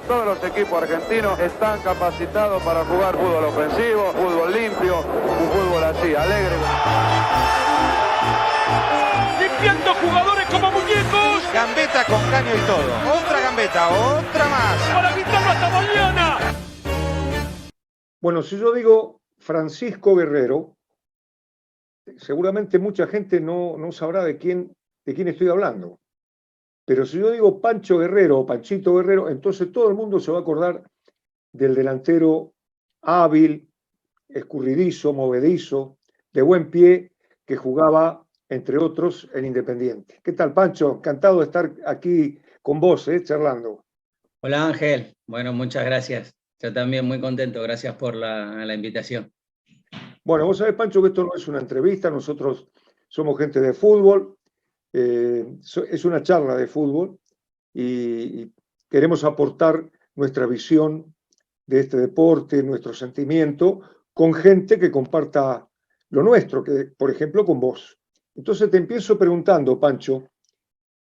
Todos los equipos argentinos están capacitados para jugar fútbol ofensivo, fútbol limpio, un fútbol así, alegre. Limpiando jugadores como muñecos. Gambeta con caño y todo. Otra gambeta, otra más. Para quitarlo hasta mañana. Bueno, si yo digo Francisco Guerrero, seguramente mucha gente no sabrá de quién estoy hablando. Pero si yo digo Pancho Guerrero o Panchito Guerrero, entonces todo el mundo se va a acordar del delantero hábil, escurridizo, movedizo, de buen pie, que jugaba, entre otros, en Independiente. ¿Qué tal, Pancho? Encantado de estar aquí con vos, charlando. Hola, Ángel. Bueno, muchas gracias. Yo también muy contento. Gracias por la invitación. Bueno, vos sabés, Pancho, que esto no es una entrevista. Nosotros somos gente de fútbol. Es una charla de fútbol y queremos aportar nuestra visión de este deporte, nuestro sentimiento, con gente que comparta lo nuestro, que, por ejemplo, con vos. Entonces te empiezo preguntando, Pancho,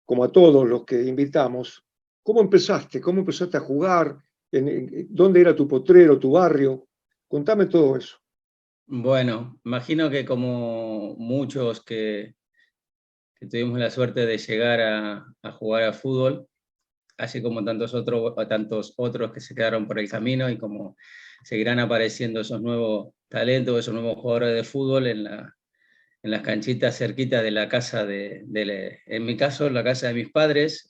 como a todos los que invitamos, ¿cómo empezaste? ¿Cómo empezaste a jugar? ¿Dónde era tu potrero, tu barrio? Contame todo eso. Bueno, imagino que como muchos que tuvimos la suerte de llegar a jugar a fútbol, así como tantos otros que se quedaron por el camino y como seguirán apareciendo esos nuevos talentos, esos nuevos jugadores de fútbol en las canchitas cerquitas de la casa en mi caso, la casa de mis padres,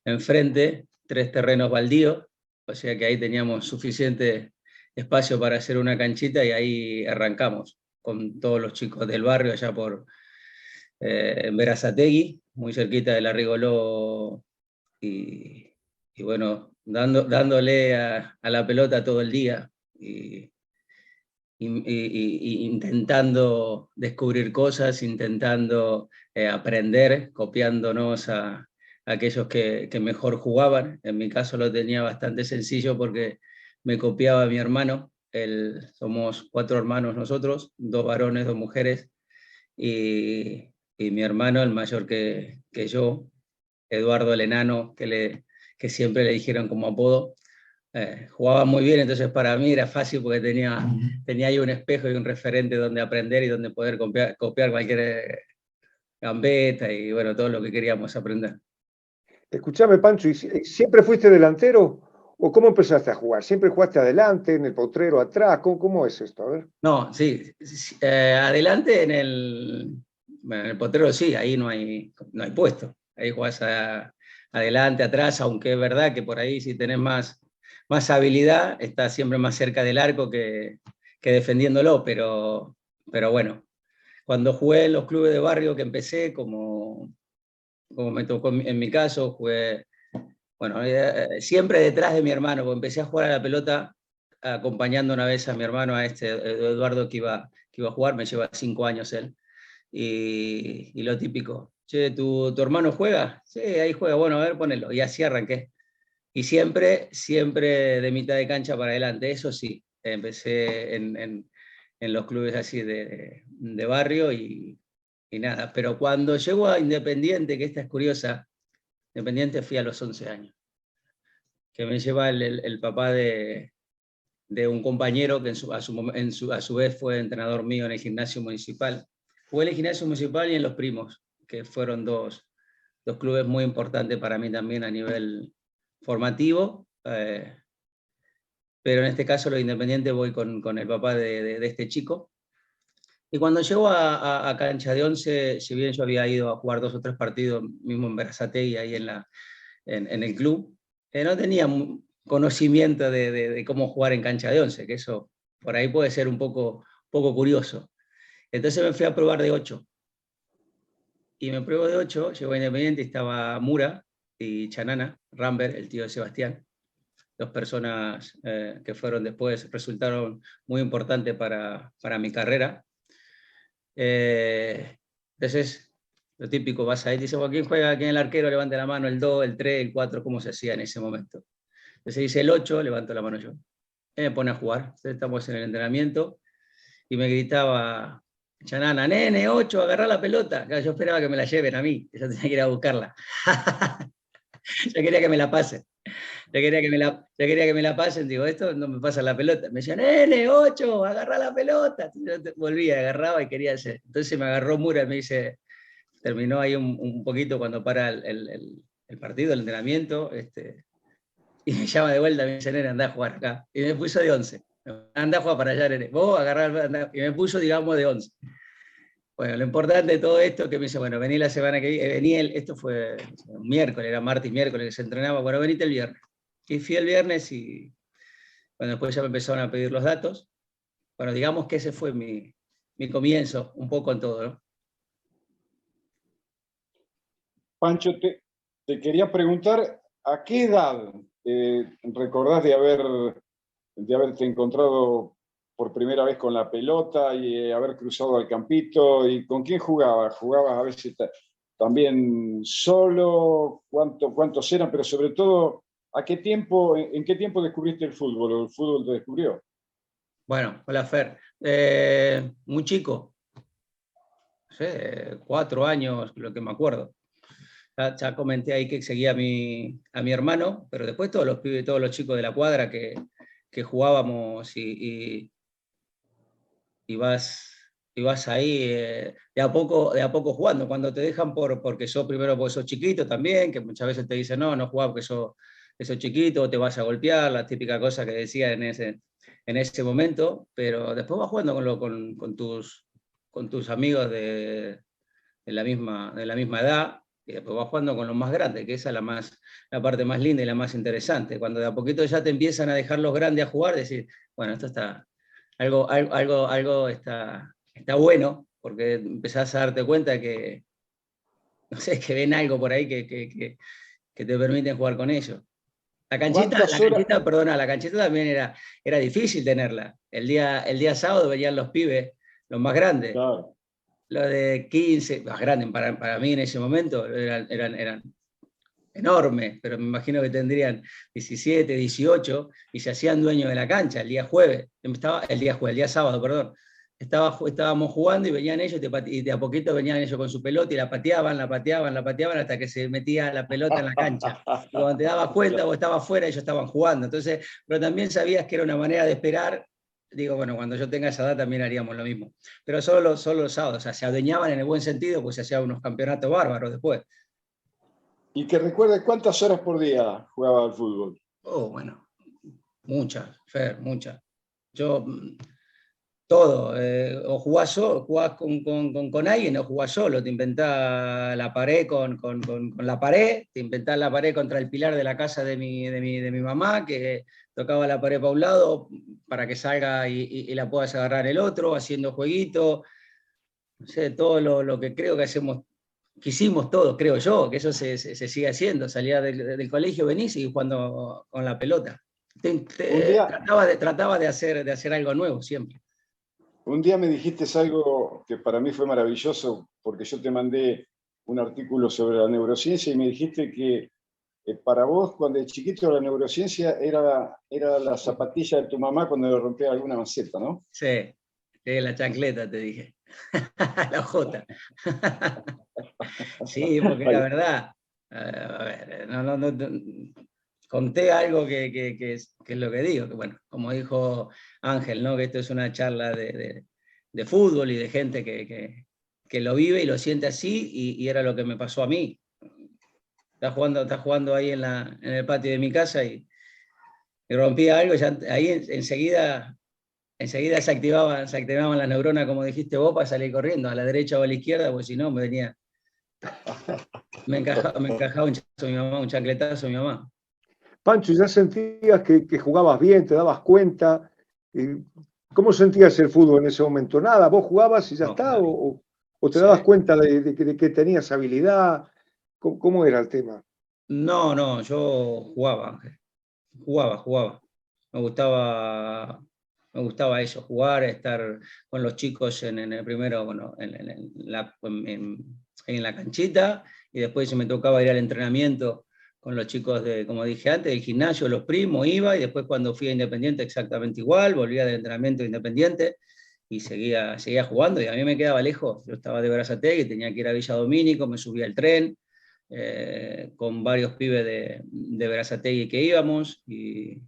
enfrente, 3 terrenos baldíos, o sea que ahí teníamos suficiente espacio para hacer una canchita y ahí arrancamos con todos los chicos del barrio allá en Berazategui, muy cerquita de la Rigoló, y bueno, dándole a la pelota todo el día y intentando descubrir cosas, intentando aprender, copiándonos a aquellos que mejor jugaban. En mi caso lo tenía bastante sencillo porque me copiaba a mi hermano. Somos 4 hermanos nosotros, 2 varones, 2 mujeres, y mi hermano, el mayor que yo, Eduardo el Enano, que siempre le dijeron como apodo, jugaba muy bien, entonces para mí era fácil porque tenía ahí un espejo y un referente donde aprender y donde poder copiar cualquier gambeta y bueno, todo lo que queríamos aprender. Escuchame, Pancho, ¿y siempre fuiste delantero? ¿O cómo empezaste a jugar? ¿Siempre jugaste adelante, en el potrero, atrás? ¿Cómo es esto? A ver. No, sí, adelante en el potrero sí, ahí no hay puesto. Ahí jugás adelante, atrás, aunque es verdad que por ahí si tenés más habilidad, estás siempre más cerca del arco que defendiéndolo, pero bueno, cuando jugué en los clubes de barrio que empecé, como me tocó en mi caso, jugué, bueno, siempre detrás de mi hermano, porque empecé a jugar a la pelota acompañando una vez a mi hermano, a Eduardo que iba a jugar, me lleva 5 años él, y lo típico, che, ¿tu hermano juega? Sí, ahí juega, bueno, a ver, ponelo, y así arranqué. Y siempre de mitad de cancha para adelante, eso sí, empecé en los clubes así de barrio y nada, pero cuando llego a Independiente, que esta es curiosa, Independiente fui a los 11 años, que me lleva el papá de un compañero que a su vez fue entrenador mío en el gimnasio municipal. Jugué en el gimnasio municipal y en Los Primos, que fueron dos clubes muy importantes para mí también a nivel formativo, pero en este caso lo Independiente voy con el papá de este chico. Y cuando llego a Cancha de Once, si bien yo había ido a jugar 2 o 3 partidos mismo en Berazategui, ahí en el club, no tenía conocimiento de cómo jugar en Cancha de Once, que eso por ahí puede ser un poco curioso. Entonces me fui a probar de 8. Y me pruebo de 8, llegó a Independiente y estaba Mura y Chanana, Rambert, el tío de Sebastián, 2 personas que fueron después, resultaron muy importantes para mi carrera. Entonces, lo típico, vas ahí y dice, ¿quién juega? ¿Quién es el arquero? Levante la mano, el 2, el 3, el 4, ¿cómo se hacía en ese momento? Entonces dice el 8, levanto la mano yo. Me pone a jugar. Entonces estamos en el entrenamiento y me gritaba, Chanana, nene, 8, agarrá la pelota. Yo esperaba que me la lleven a mí, yo tenía que ir a buscarla. Yo quería que me la pasen. quería que me la pasen, digo, esto no me pasa la pelota. Me decían, N8, agarrá la pelota. Entonces yo volvía, agarraba y quería hacer. Entonces me agarró Mura y me dice, terminó ahí un poquito cuando para el partido, el entrenamiento, y me llama de vuelta, me dice, nene, andá a jugar acá. Y me puso de 11. Andá a jugar para allá, nene. Vos agarrá, andá. Y me puso, digamos, de 11. Bueno, lo importante de todo esto que me dice, bueno, vení la semana que viene, esto fue un miércoles, era martes y miércoles que se entrenaba, bueno, venite el viernes. Y fui el viernes y, bueno, después ya me empezaron a pedir los datos. Bueno, digamos que ese fue mi comienzo, un poco en todo, ¿no? Pancho, te quería preguntar, ¿a qué edad recordás de haberte encontrado por primera vez con la pelota y haber cruzado al campito? ¿Y con quién jugabas? ¿Jugabas a veces también solo? ¿Cuántos eran? Pero sobre todo, ¿en qué tiempo descubriste el fútbol o el fútbol te descubrió? Bueno, hola Fer. Muy chico, no sé, 4 años, lo que me acuerdo. Ya comenté ahí que seguía a mi hermano, pero después todos los pibes, todos los chicos de la cuadra que jugábamos y vas ahí de a poco jugando. Cuando te dejan porque sos primero porque sos chiquito también, que muchas veces te dicen, no jugás porque sos chiquito, te vas a golpear, la típica cosa que decía en ese momento, pero después vas jugando con tus amigos de la misma edad, y después vas jugando con los más grandes, que esa es la parte más linda y la más interesante. Cuando de a poquito ya te empiezan a dejar los grandes a jugar, decir, bueno, esto está, algo está bueno, porque empezás a darte cuenta que, no sé, que ven algo por ahí que te permiten jugar con ellos. La canchita también era difícil tenerla. El día sábado venían los pibes, los más grandes. Claro. Los de 15, más grandes para mí en ese momento, eran enormes, pero me imagino que tendrían 17, 18, y se hacían dueños de la cancha el día sábado, perdón. Estábamos jugando y venían ellos, y de a poquito venían ellos con su pelota y la pateaban hasta que se metía la pelota en la cancha. Y cuando te dabas cuenta, vos estabas fuera, ellos estaban jugando. Entonces, pero también sabías que era una manera de esperar. Digo, bueno, cuando yo tenga esa edad también haríamos lo mismo. Pero solo los sábados, o sea, se adueñaban en el buen sentido, pues se hacían unos campeonatos bárbaros después. Y que recuerdes cuántas horas por día jugaba al fútbol. Oh, bueno, muchas, Fer, muchas. Yo, todo, o jugás con alguien o jugás solo, te inventás la pared con la pared, te inventás la pared contra el pilar de la casa de mi mamá, que tocaba la pared para un lado para que salga y la puedas agarrar el otro, haciendo jueguito, no sé, todo lo que creo que hicimos todos, creo yo, que eso se sigue haciendo. Salía del colegio, venís y jugando con la pelota. Trataba de hacer algo nuevo siempre. Un día me dijiste algo que para mí fue maravilloso, porque yo te mandé un artículo sobre la neurociencia y me dijiste que para vos, cuando de chiquito, la neurociencia era la zapatilla de tu mamá cuando le rompía alguna maceta, ¿no? Sí, la chancleta, te dije. La Jota. Sí, porque la verdad, a ver, conté algo que es lo que digo, que bueno, como dijo Ángel, ¿no? Que esto es una charla de fútbol y de gente que lo vive y lo siente así, y era lo que me pasó a mí. Está jugando ahí en el patio de mi casa y rompía algo, ya ahí enseguida se activaban las neuronas, como dijiste vos, para salir corriendo a la derecha o a la izquierda, porque si no me encajaba un chancletazo mi mamá. Pancho, ¿ya sentías que jugabas bien, te dabas cuenta? ¿Cómo sentías el fútbol en ese momento? ¿Nada? ¿Vos jugabas y ya está? ¿O te dabas cuenta de que tenías habilidad? ¿Cómo era el tema? No, yo jugaba, Ángel. Jugaba. Me gustaba eso, jugar, estar con los chicos en el primero, bueno, en la canchita, y después se me tocaba ir al entrenamiento con los chicos como dije antes, del gimnasio, los primos, iba, y después cuando fui a Independiente exactamente igual, volvía del entrenamiento de Independiente y seguía jugando, y a mí me quedaba lejos. Yo estaba de Berazategui, tenía que ir a Villa Domínico, me subía al tren, con varios pibes de Berazategui que íbamos, y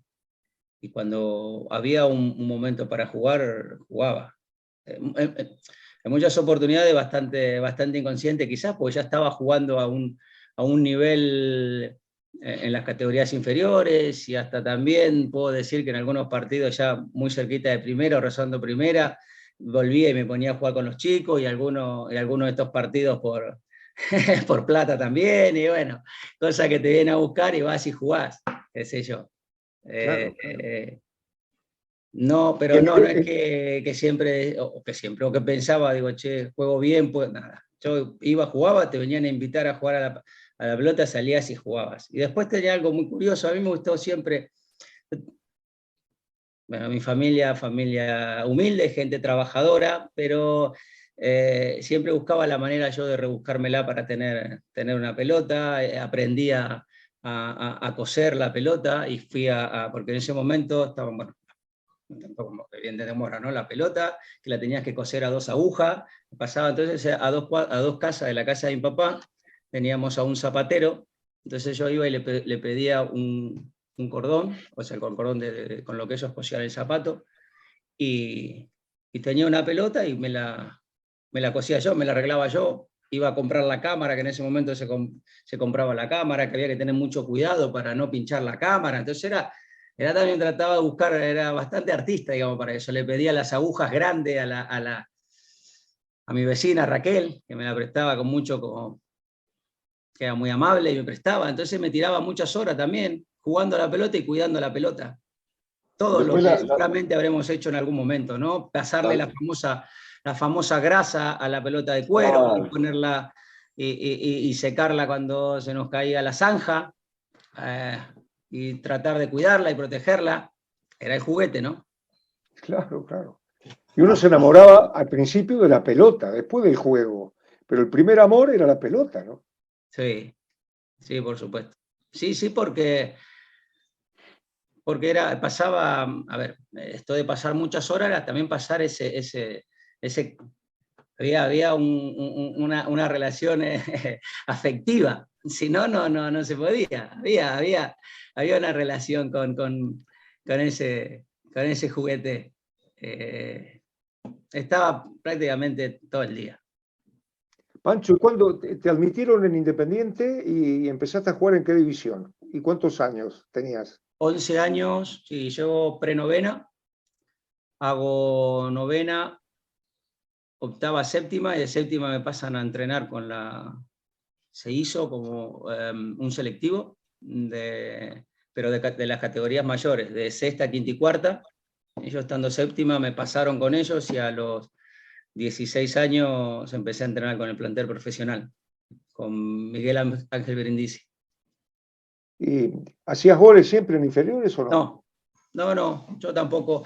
cuando había un momento para jugar, jugaba. En muchas oportunidades bastante inconsciente quizás, porque ya estaba jugando a un nivel en las categorías inferiores, y hasta también puedo decir que en algunos partidos ya muy cerquita de primera o rozando primera, volvía y me ponía a jugar con los chicos, y algunos de estos partidos por, por plata también, y bueno, cosas que te vienen a buscar y vas y jugás, qué sé yo. Claro. No, pero no es que siempre, o que pensaba, digo, che, juego bien, pues nada. Yo iba, jugaba, te venían a invitar a jugar a la pelota, salías y jugabas. Y después tenía algo muy curioso, a mí me gustó siempre, bueno, mi familia humilde, gente trabajadora, pero siempre buscaba la manera yo de rebuscármela para tener una pelota, aprendí a coser la pelota, y fui porque en ese momento estaba, bueno, como bien de demora, ¿no? La pelota, que la tenías que coser a 2 agujas, pasaba entonces a dos casas, de la casa de mi papá, teníamos a un zapatero, entonces yo iba y le pedía un cordón, o sea, con cordón con lo que ellos cosían el zapato, y tenía una pelota y me la cosía yo, me la arreglaba yo, iba a comprar la cámara, que en ese momento se compraba la cámara, que había que tener mucho cuidado para no pinchar la cámara, entonces era también, trataba de buscar, era bastante artista, digamos, para eso. Le pedía las agujas grandes a mi vecina Raquel, que me la prestaba con mucho, que era muy amable y me prestaba. Entonces me tiraba muchas horas también, jugando a la pelota y cuidando la pelota. Todo lo que seguramente habremos hecho en algún momento, ¿no? Pasarle la famosa grasa a la pelota de cuero, y ponerla y secarla cuando se nos caía la zanja. Y tratar de cuidarla y protegerla, era el juguete, ¿no? Claro, claro. Y uno se enamoraba al principio de la pelota, después del juego, pero el primer amor era la pelota, ¿no? Sí, sí, por supuesto. Sí, porque pasaba, a ver, esto de pasar muchas horas era también pasar había una relación afectiva, si no, no se podía. Había una relación con ese juguete. Estaba prácticamente todo el día. Pancho, ¿cuándo te admitieron en Independiente y empezaste a jugar en qué división? ¿Y cuántos años tenías? 11 años, sí, llevo prenovena, hago novena, octava, séptima, y de séptima me pasan a entrenar se hizo como un selectivo, pero de las categorías mayores, de sexta, quinta y cuarta. Ellos estando séptima me pasaron con ellos, y a los 16 años empecé a entrenar con el plantel profesional, con Miguel Ángel Brindisi. ¿Y hacías goles siempre en inferiores o no? No, yo tampoco.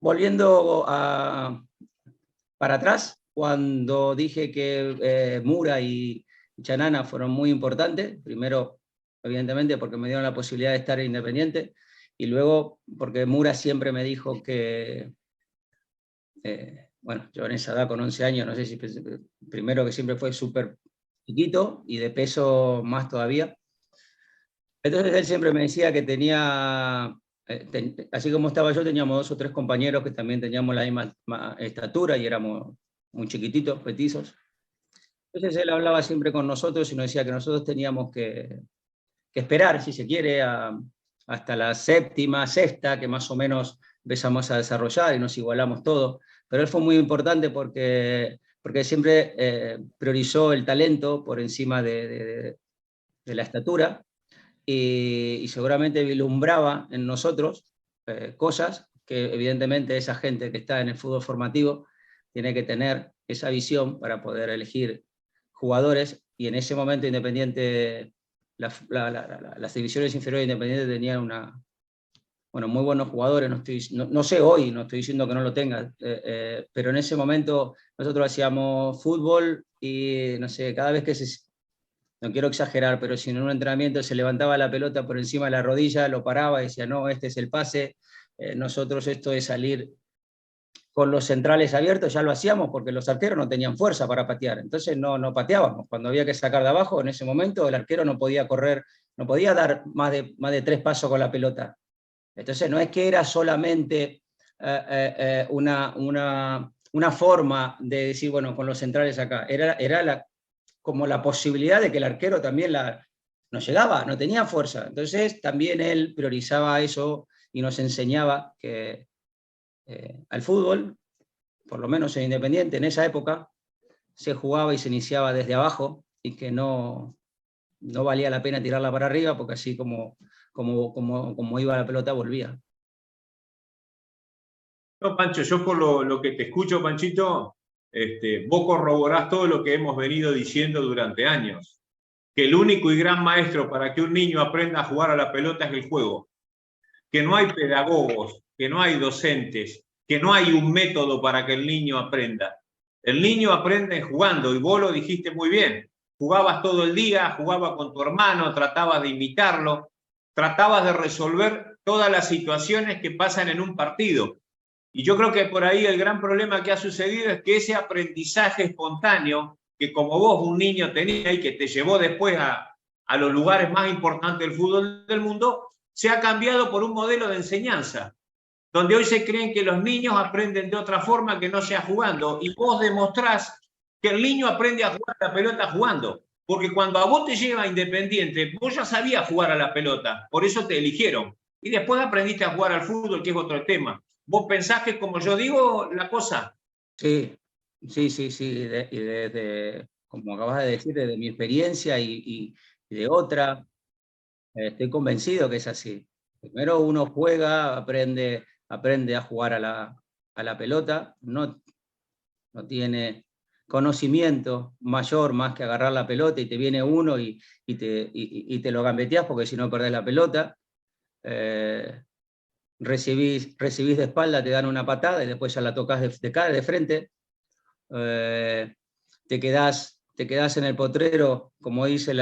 Volviendo para atrás, cuando dije que Mura y Chanana fueron muy importantes, primero, evidentemente, porque me dieron la posibilidad de estar Independiente, y luego porque Mura siempre me dijo que, bueno, yo en esa edad con 11 años, no sé si primero que siempre fue súper chiquito y de peso más todavía. Entonces él siempre me decía que tenía, así como estaba yo, teníamos 2 o 3 compañeros que también teníamos la misma estatura y éramos muy chiquititos, petizos. Entonces él hablaba siempre con nosotros y nos decía que nosotros teníamos que esperar, si se quiere, hasta la séptima, sexta, que más o menos empezamos a desarrollar y nos igualamos todos. Pero él fue muy importante porque siempre priorizó el talento por encima de la estatura, y seguramente vislumbraba en nosotros cosas que evidentemente esa gente que está en el fútbol formativo tiene que tener esa visión para poder elegir jugadores, y en ese momento Independiente, las divisiones inferiores de Independiente tenían muy buenos jugadores, no sé hoy, no estoy diciendo que no lo tengan, pero en ese momento nosotros hacíamos fútbol y no sé, cada vez que no quiero exagerar, pero si en un entrenamiento se levantaba la pelota por encima de la rodilla, lo paraba y decía, no, este es el pase, nosotros esto de salir con los centrales abiertos ya lo hacíamos porque los arqueros no tenían fuerza para patear, entonces no pateábamos. Cuando había que sacar de abajo, en ese momento el arquero no podía correr, no podía dar más de 3 pasos con la pelota. Entonces no es que era solamente una forma de decir, bueno, con los centrales acá, era como la posibilidad de que el arquero también no llegaba, no tenía fuerza. Entonces también él priorizaba eso y nos enseñaba que al fútbol, por lo menos en Independiente, en esa época, se jugaba y se iniciaba desde abajo y que no valía la pena tirarla para arriba porque así como iba la pelota volvía. No, Pancho, yo por lo que te escucho, Panchito, vos corroborás todo lo que hemos venido diciendo durante años, que el único y gran maestro para que un niño aprenda a jugar a la pelota es el juego, que no hay pedagogos, que no hay docentes, que no hay un método para que el niño aprenda. El niño aprende jugando, y vos lo dijiste muy bien. Jugabas todo el día, jugabas con tu hermano, tratabas de imitarlo, tratabas de resolver todas las situaciones que pasan en un partido. Y yo creo que por ahí el gran problema que ha sucedido es que ese aprendizaje espontáneo, que como vos un niño tenías y que te llevó después a los lugares más importantes del fútbol del mundo, se ha cambiado por un modelo de enseñanza, donde hoy se creen que los niños aprenden de otra forma que no sea jugando, y vos demostrás que el niño aprende a jugar a la pelota jugando, porque cuando a vos te lleva Independiente, vos ya sabías jugar a la pelota, por eso te eligieron, y después aprendiste a jugar al fútbol, que es otro tema. ¿Vos pensás que como yo digo la cosa? Sí, y desde, como acabas de decir, desde mi experiencia y de otra, estoy convencido que es así. Primero uno juega, aprende a jugar a la pelota, no tiene conocimiento mayor más que agarrar la pelota y te viene uno y te lo gambeteás porque si no perdés la pelota. Recibís de espalda, te dan una patada y después ya la tocas de frente. Te quedás en el potrero, como dice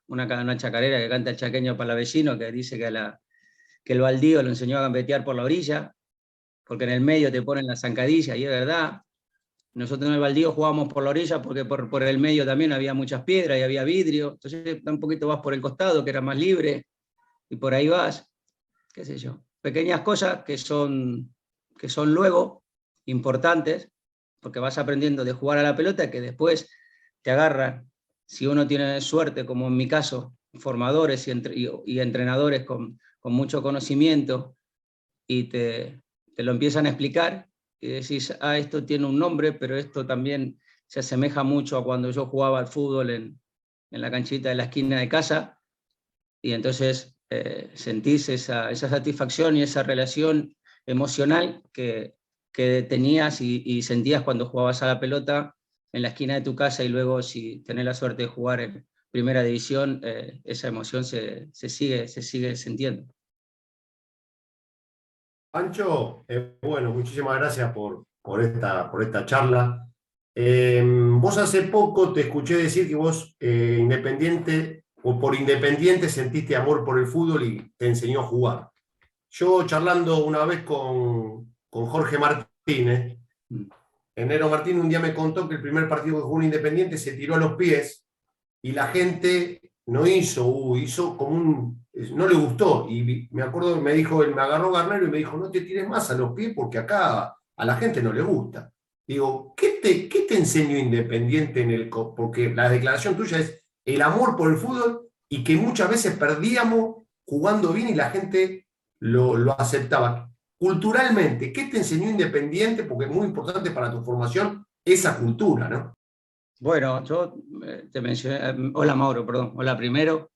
una chacarera que canta el chaqueño palavecino, que dice que el baldío lo enseñó a gambetear por la orilla, porque en el medio te ponen la zancadilla, y es verdad. Nosotros en el baldío jugábamos por la orilla porque por el medio también había muchas piedras y había vidrio, entonces un poquito vas por el costado, que era más libre, y por ahí vas, qué sé yo. Pequeñas cosas que son luego importantes, porque vas aprendiendo de jugar a la pelota, que después te agarran, si uno tiene suerte, como en mi caso, formadores y entrenadores con mucho conocimiento, y te lo empiezan a explicar, y decís, esto tiene un nombre, pero esto también se asemeja mucho a cuando yo jugaba al fútbol en la canchita de la esquina de casa, y entonces sentís esa satisfacción y esa relación emocional que tenías y sentías cuando jugabas a la pelota en la esquina de tu casa, y luego si tenés la suerte de jugar en primera división, esa emoción se sigue sintiendo. Pancho, bueno, muchísimas gracias por esta charla. Vos hace poco te escuché decir que vos Independiente, o por Independiente, sentiste amor por el fútbol y te enseñó a jugar. Yo charlando una vez con Jorge Martínez, Enero Martínez un día me contó que el primer partido que jugó un Independiente se tiró a los pies y la gente no hizo como no le gustó, y me acuerdo que me dijo, me agarró Garnero y me dijo, no te tires más a los pies porque acá a la gente no le gusta. Digo, ¿qué te enseñó Independiente porque la declaración tuya es el amor por el fútbol y que muchas veces perdíamos jugando bien y la gente lo aceptaba? Culturalmente, ¿qué te enseñó Independiente? Porque es muy importante para tu formación esa cultura, ¿no? Bueno, yo te mencioné, hola Mauro, perdón, hola primero.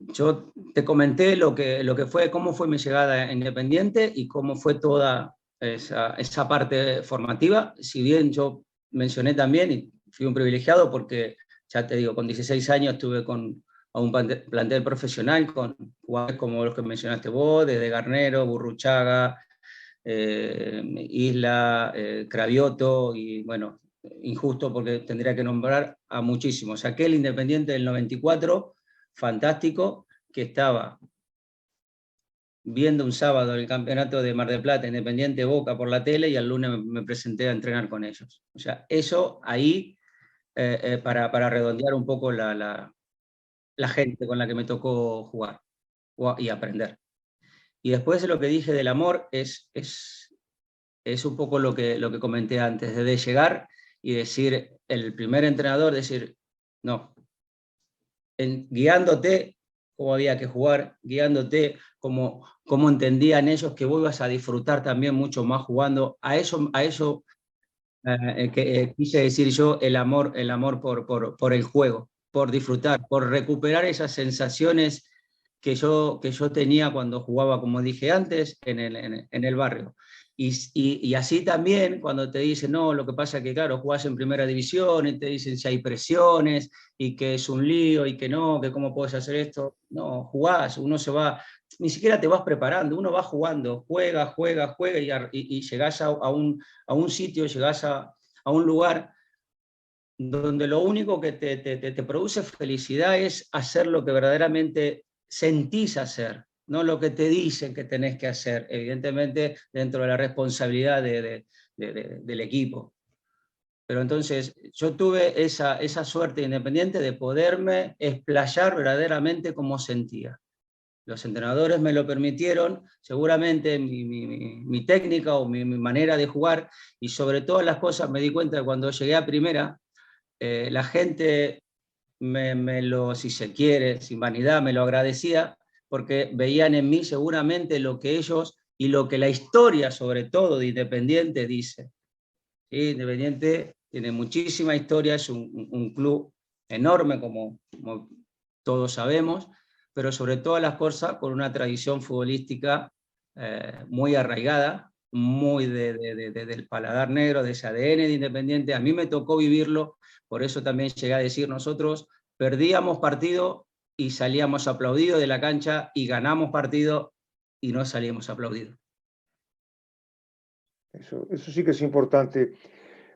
Yo te comenté lo que fue, cómo fue mi llegada a Independiente y cómo fue toda esa parte formativa. Si bien yo mencioné también, y fui un privilegiado porque, ya te digo, con 16 años estuve a un plantel profesional con jugadores como los que mencionaste vos, desde Garnero, Burruchaga, Isla, Cravioto, y bueno, injusto porque tendría que nombrar a muchísimos. Aquel Independiente del 94, fantástico, que estaba viendo un sábado el campeonato de Mar del Plata, Independiente Boca por la tele, y el lunes me presenté a entrenar con ellos. O sea, eso ahí, para redondear un poco la gente con la que me tocó jugar y aprender. Y después lo que dije del amor es un poco lo que comenté antes, de llegar y decir, el primer entrenador, decir, no, guiándote cómo había que jugar, guiándote cómo entendían ellos que vos ibas a disfrutar también mucho más jugando. A eso quise decir yo, el amor por el juego, por disfrutar, por recuperar esas sensaciones que yo tenía cuando jugaba, como dije antes, en el barrio. Y así también, cuando te dicen, no, lo que pasa es que, claro, jugás en primera división y te dicen si hay presiones y que es un lío y que no, que cómo puedes hacer esto. No, jugás, uno se va, ni siquiera te vas preparando, uno va jugando, juega y llegás a un sitio, llegás a un lugar donde lo único que te produce felicidad es hacer lo que verdaderamente sentís hacer, no lo que te dicen que tenés que hacer, evidentemente dentro de la responsabilidad del equipo. Pero entonces yo tuve esa suerte Independiente de poderme explayar verdaderamente como sentía. Los entrenadores me lo permitieron, seguramente mi técnica o mi manera de jugar, y sobre todas las cosas me di cuenta que cuando llegué a primera, la gente si se quiere, sin vanidad, me lo agradecía, porque veían en mí seguramente lo que ellos y lo que la historia, sobre todo de Independiente, dice. ¿Sí? Independiente tiene muchísima historia, es un club enorme, como todos sabemos, pero sobre todas las cosas con una tradición futbolística muy arraigada, muy del paladar negro, de ese ADN de Independiente. A mí me tocó vivirlo, por eso también llegué a decir, nosotros perdíamos partido y salíamos aplaudidos de la cancha, y ganamos partido y no salíamos aplaudidos. Eso sí que es importante.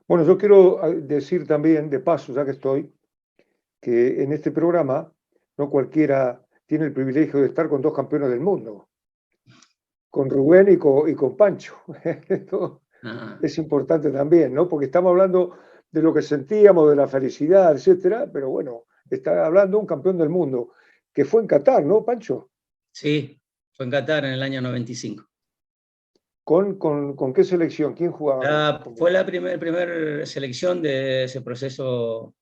Bueno, yo quiero decir también, de paso, ya que estoy, que en este programa no cualquiera tiene el privilegio de estar con dos campeones del mundo, con Rubén y con Pancho. Esto es importante también, ¿no? Porque estamos hablando de lo que sentíamos, de la felicidad, etcétera, pero bueno, está hablando un campeón del mundo, que fue en Qatar, ¿no, Pancho? Sí, fue en Qatar en el año 95. ¿Con qué selección? ¿Quién jugaba? Fue la primer selección de ese proceso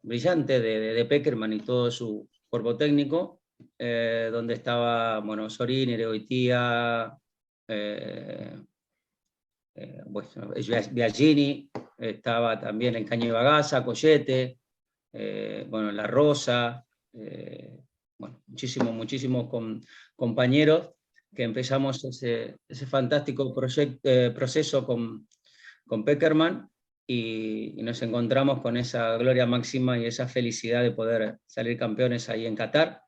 brillante de Peckerman y todo su cuerpo técnico, donde estaba, bueno, Sorín, Eregoitía, Biagini, estaba también en Caño y Bagasa, Collete, bueno, La Rosa, bueno, muchísimos compañeros que empezamos ese fantástico proceso con Peckerman, y nos encontramos con esa gloria máxima y esa felicidad de poder salir campeones ahí en Qatar.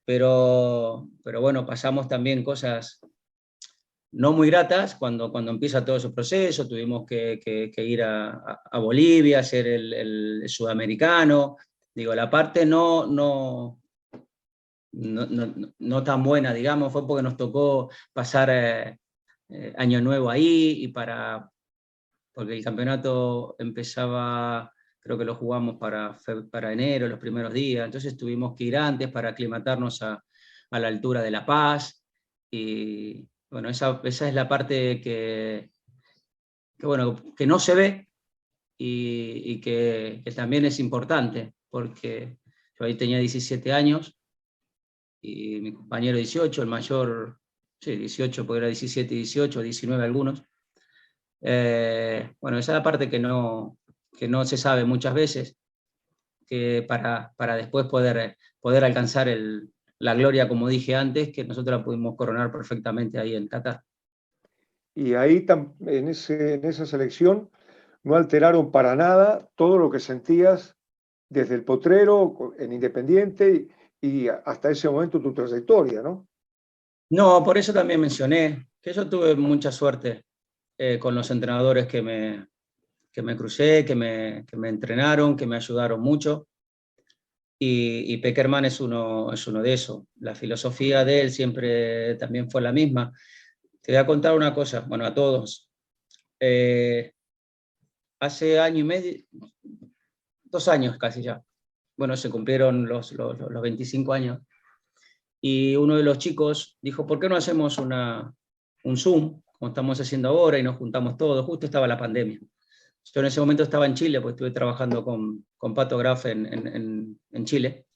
Pero bueno, pasamos también cosas no muy gratas cuando empieza todo ese proceso. Tuvimos que ir a Bolivia a hacer el sudamericano. Digo, la parte no tan buena, digamos, fue porque nos tocó pasar Año Nuevo ahí, porque el campeonato empezaba, creo que lo jugamos para enero, los primeros días, entonces tuvimos que ir antes para aclimatarnos a la altura de La Paz, y bueno, esa es la parte que no se ve, y que también es importante, porque yo ahí tenía 17 años, y mi compañero 18, el mayor, sí, 18, porque era 17, 18, 19 algunos. Bueno, esa es la parte que no se sabe muchas veces, que para después poder alcanzar la gloria, como dije antes, que nosotros la pudimos coronar perfectamente ahí en Qatar. Y ahí, en esa selección, no alteraron para nada todo lo que sentías desde el Potrero, en Independiente, y hasta ese momento tu trayectoria, ¿no? No, por eso también mencioné que yo tuve mucha suerte con los entrenadores que me crucé, que me entrenaron, que me ayudaron mucho. y Pekerman es uno de esos. La filosofía de él siempre también fue la misma. Te voy a contar una cosa, bueno, a todos. Hace año y medio, 2 años casi ya, bueno, se cumplieron los 25 años, y uno de los chicos dijo, ¿por qué no hacemos un Zoom, como estamos haciendo ahora, y nos juntamos todos? Justo estaba la pandemia. Yo en ese momento estaba en Chile, pues estuve trabajando con Pato Graf en Chile.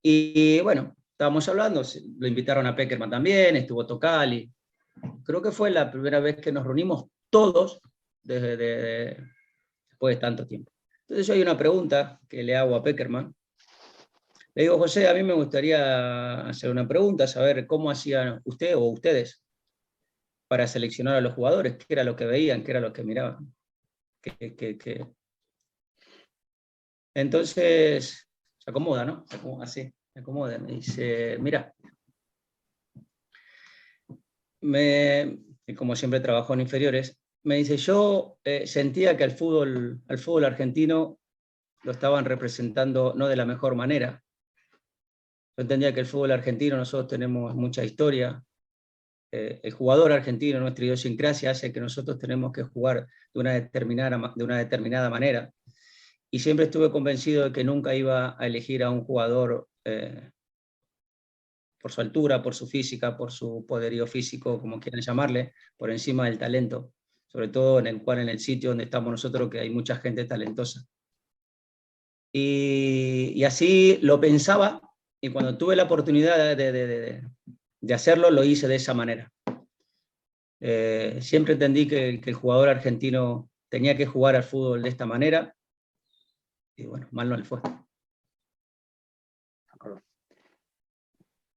Y bueno, estábamos hablando, lo invitaron a Pekerman también, estuvo Tocali. Creo que fue la primera vez que nos reunimos todos después de tanto tiempo. Entonces yo hay una pregunta que le hago a Pekerman. Le digo, José, a mí me gustaría hacer una pregunta, saber cómo hacían usted o ustedes para seleccionar a los jugadores, qué era lo que veían, qué era lo que miraban. Entonces se acomoda, ¿no? Se acomoda, así, se acomoda. Me dice, mira, y como siempre trabajo en inferiores, me dice, yo sentía que al fútbol argentino lo estaban representando no de la mejor manera. Yo entendía que el fútbol argentino, nosotros tenemos mucha historia. El jugador argentino, nuestra idiosincrasia, hace que nosotros tenemos que jugar de una determinada manera. Y siempre estuve convencido de que nunca iba a elegir a un jugador por su altura, por su física, por su poderío físico, como quieran llamarle, por encima del talento, sobre todo en el sitio donde estamos nosotros, que hay mucha gente talentosa. Y así lo pensaba, y cuando tuve la oportunidad de hacerlo, lo hice de esa manera. Siempre entendí que el jugador argentino tenía que jugar al fútbol de esta manera, y bueno, mal no le fue.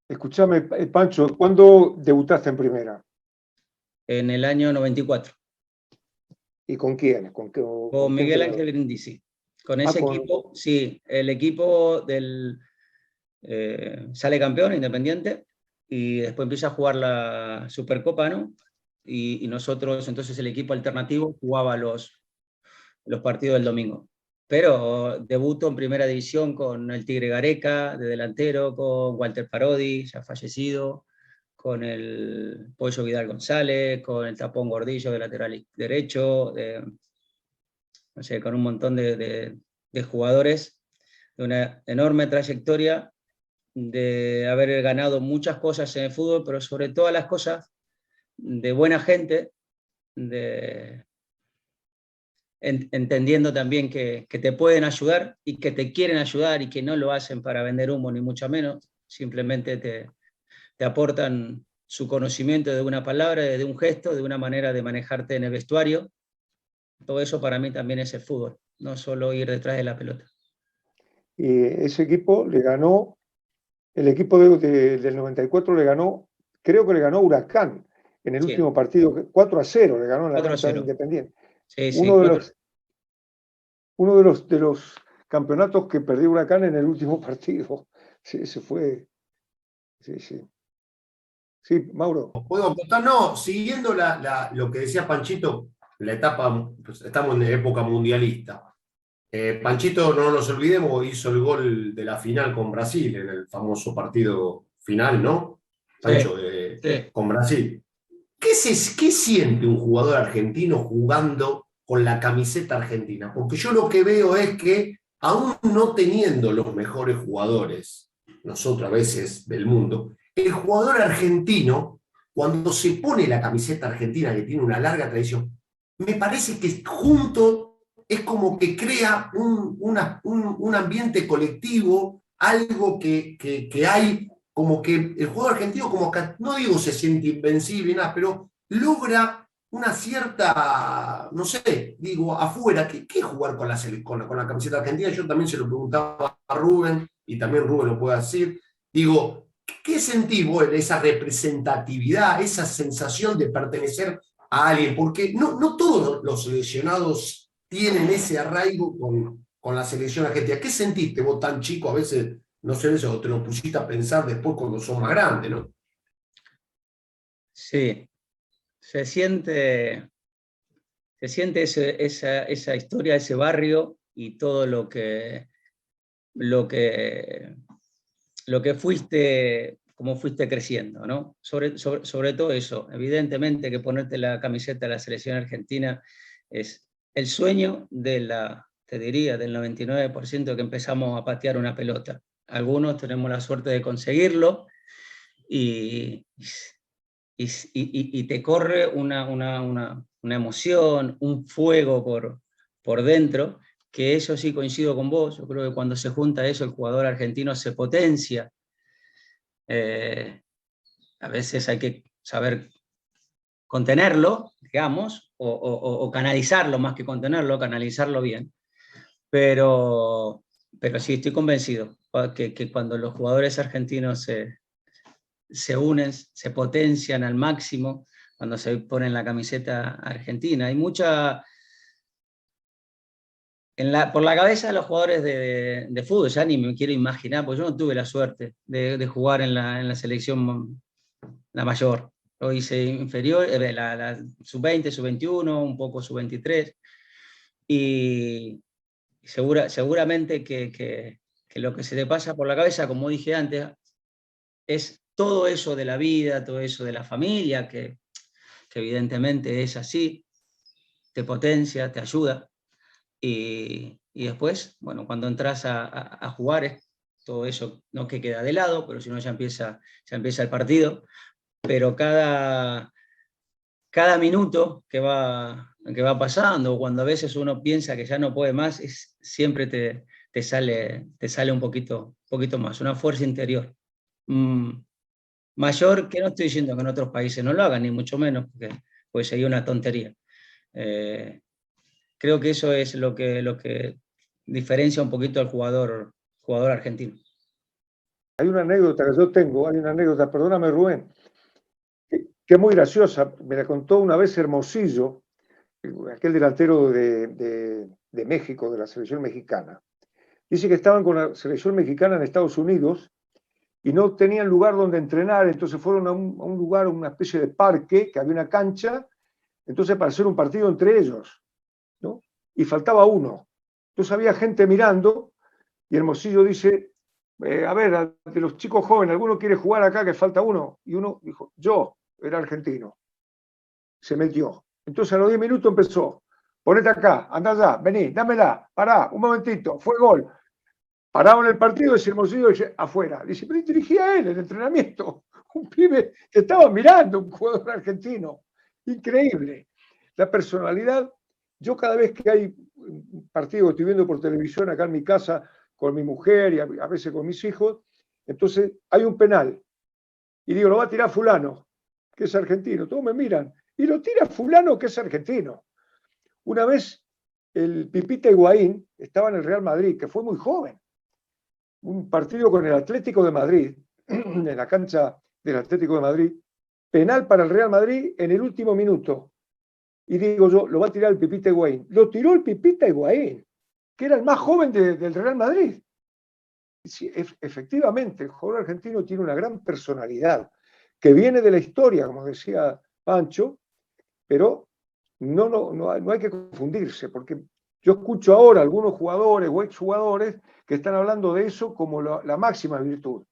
Escuchame, Pancho, ¿cuándo debutaste en primera? En el año 94. ¿Y con quién? Con Miguel Ángel Brindisi. Con ese equipo, sí, el equipo sale campeón, Independiente, y después empieza a jugar la Supercopa, ¿no? Y nosotros, entonces el equipo alternativo jugaba los partidos del domingo. Pero debuto en primera división con el Tigre Gareca, de delantero, con Walter Parodi, ya fallecido, con el Pollo Vidal González, con el Tapón Gordillo de lateral derecho, no sé, con un montón de jugadores de una enorme trayectoria, de haber ganado muchas cosas en el fútbol, pero sobre todas las cosas de buena gente, entendiendo también que te pueden ayudar y que te quieren ayudar y que no lo hacen para vender humo ni mucho menos, simplemente te aportan su conocimiento de una palabra, de un gesto, de una manera de manejarte en el vestuario. Todo eso para mí también es el fútbol, no solo ir detrás de la pelota. Y ese equipo le ganó, el equipo del 94 le ganó, creo que le ganó Huracán en el último partido, 4-0 le ganó en la cancha de Independiente. Sí, uno de los campeonatos que perdió Huracán en el último partido. Sí, se fue. Sí. Sí, Mauro. ¿Puedo contar? No, siguiendo lo que decía Panchito, la etapa, pues estamos en época mundialista. Panchito, no nos olvidemos, hizo el gol de la final con Brasil, en el famoso partido final, ¿no? Pancho, sí. Con Brasil. ¿Qué siente un jugador argentino jugando con la camiseta argentina? Porque yo lo que veo es que, aún no teniendo los mejores jugadores, nosotros a veces del mundo, el jugador argentino, cuando se pone la camiseta argentina, que tiene una larga tradición, me parece que junto es como que crea un ambiente colectivo, algo que hay, como que el jugador argentino, como que, no digo se siente invencible, nada, pero logra una cierta, no sé, digo, afuera, ¿qué es jugar con la camiseta argentina? Yo también se lo preguntaba a Rubén, y también Rubén lo puede decir. Digo, ¿qué sentís vos en esa representatividad, esa sensación de pertenecer a alguien? Porque no todos los seleccionados tienen ese arraigo con la selección argentina. ¿Qué sentiste vos tan chico? A veces, no sé, eso te lo pusiste a pensar después cuando sos más grande, ¿no? Sí, se siente esa historia, ese barrio y todo lo que lo que fuiste, cómo fuiste creciendo, ¿no? Sobre todo eso, evidentemente que ponerte la camiseta de la selección argentina es el sueño te diría, del 99% que empezamos a patear una pelota. Algunos tenemos la suerte de conseguirlo y te corre una emoción, un fuego por dentro, que eso sí coincido con vos. Yo creo que cuando se junta eso, el jugador argentino se potencia. A veces hay que saber contenerlo, digamos, o canalizarlo, más que contenerlo, canalizarlo bien. Pero sí, estoy convencido que cuando los jugadores argentinos se unen, se potencian al máximo, cuando se ponen la camiseta argentina, hay mucha... por la cabeza de los jugadores de fútbol, ya ni me quiero imaginar, porque yo no tuve la suerte de jugar en la selección, la mayor. Yo hice inferior, la sub-20, sub-21, un poco sub-23, y seguramente que lo que se te pasa por la cabeza, como dije antes, es todo eso de la vida, todo eso de la familia, que evidentemente es así, te potencia, te ayuda. Y después, bueno, cuando entras a jugar, todo eso no que queda de lado, pero si no ya empieza el partido. Pero cada minuto que va pasando, o cuando a veces uno piensa que ya no puede más, siempre te sale un poquito más, una fuerza interior. Mayor, que no estoy diciendo que en otros países no lo hagan, ni mucho menos, porque sería una tontería. Creo que eso es lo que diferencia un poquito al jugador argentino. Hay una anécdota que yo tengo, perdóname Rubén, que es muy graciosa, me la contó una vez Hermosillo, aquel delantero de México, de la selección mexicana. Dice que estaban con la selección mexicana en Estados Unidos y no tenían lugar donde entrenar, entonces fueron a un lugar, una especie de parque, que había una cancha, entonces para hacer un partido entre ellos, ¿no? Y faltaba uno. Entonces había gente mirando y Hermosillo dice, a ver, de los chicos jóvenes, ¿alguno quiere jugar acá que falta uno? Y uno dijo, yo, era argentino. Se metió. Entonces a los 10 minutos empezó, ponete acá, anda allá, vení, dámela, pará, un momentito, fue gol. Pararon el partido y Hermosillo dice, afuera. Dice, pero dirigía él el entrenamiento. Un pibe que estaba mirando, un jugador argentino. Increíble. La personalidad. Yo cada vez que hay un partido que estoy viendo por televisión acá en mi casa con mi mujer y a veces con mis hijos, entonces hay un penal. Y digo, lo va a tirar fulano, que es argentino. Todos me miran. Y lo tira fulano, que es argentino. Una vez el Pipita Higuaín estaba en el Real Madrid, que fue muy joven. Un partido con el Atlético de Madrid, en la cancha del Atlético de Madrid, penal para el Real Madrid en el último minuto. Y digo yo, lo va a tirar el Pipita Higuaín. Lo tiró el Pipita Higuaín, que era el más joven del Real Madrid. Sí, efectivamente, el jugador argentino tiene una gran personalidad, que viene de la historia, como decía Pancho, pero no hay que confundirse, porque yo escucho ahora algunos jugadores o exjugadores que están hablando de eso como la máxima virtud.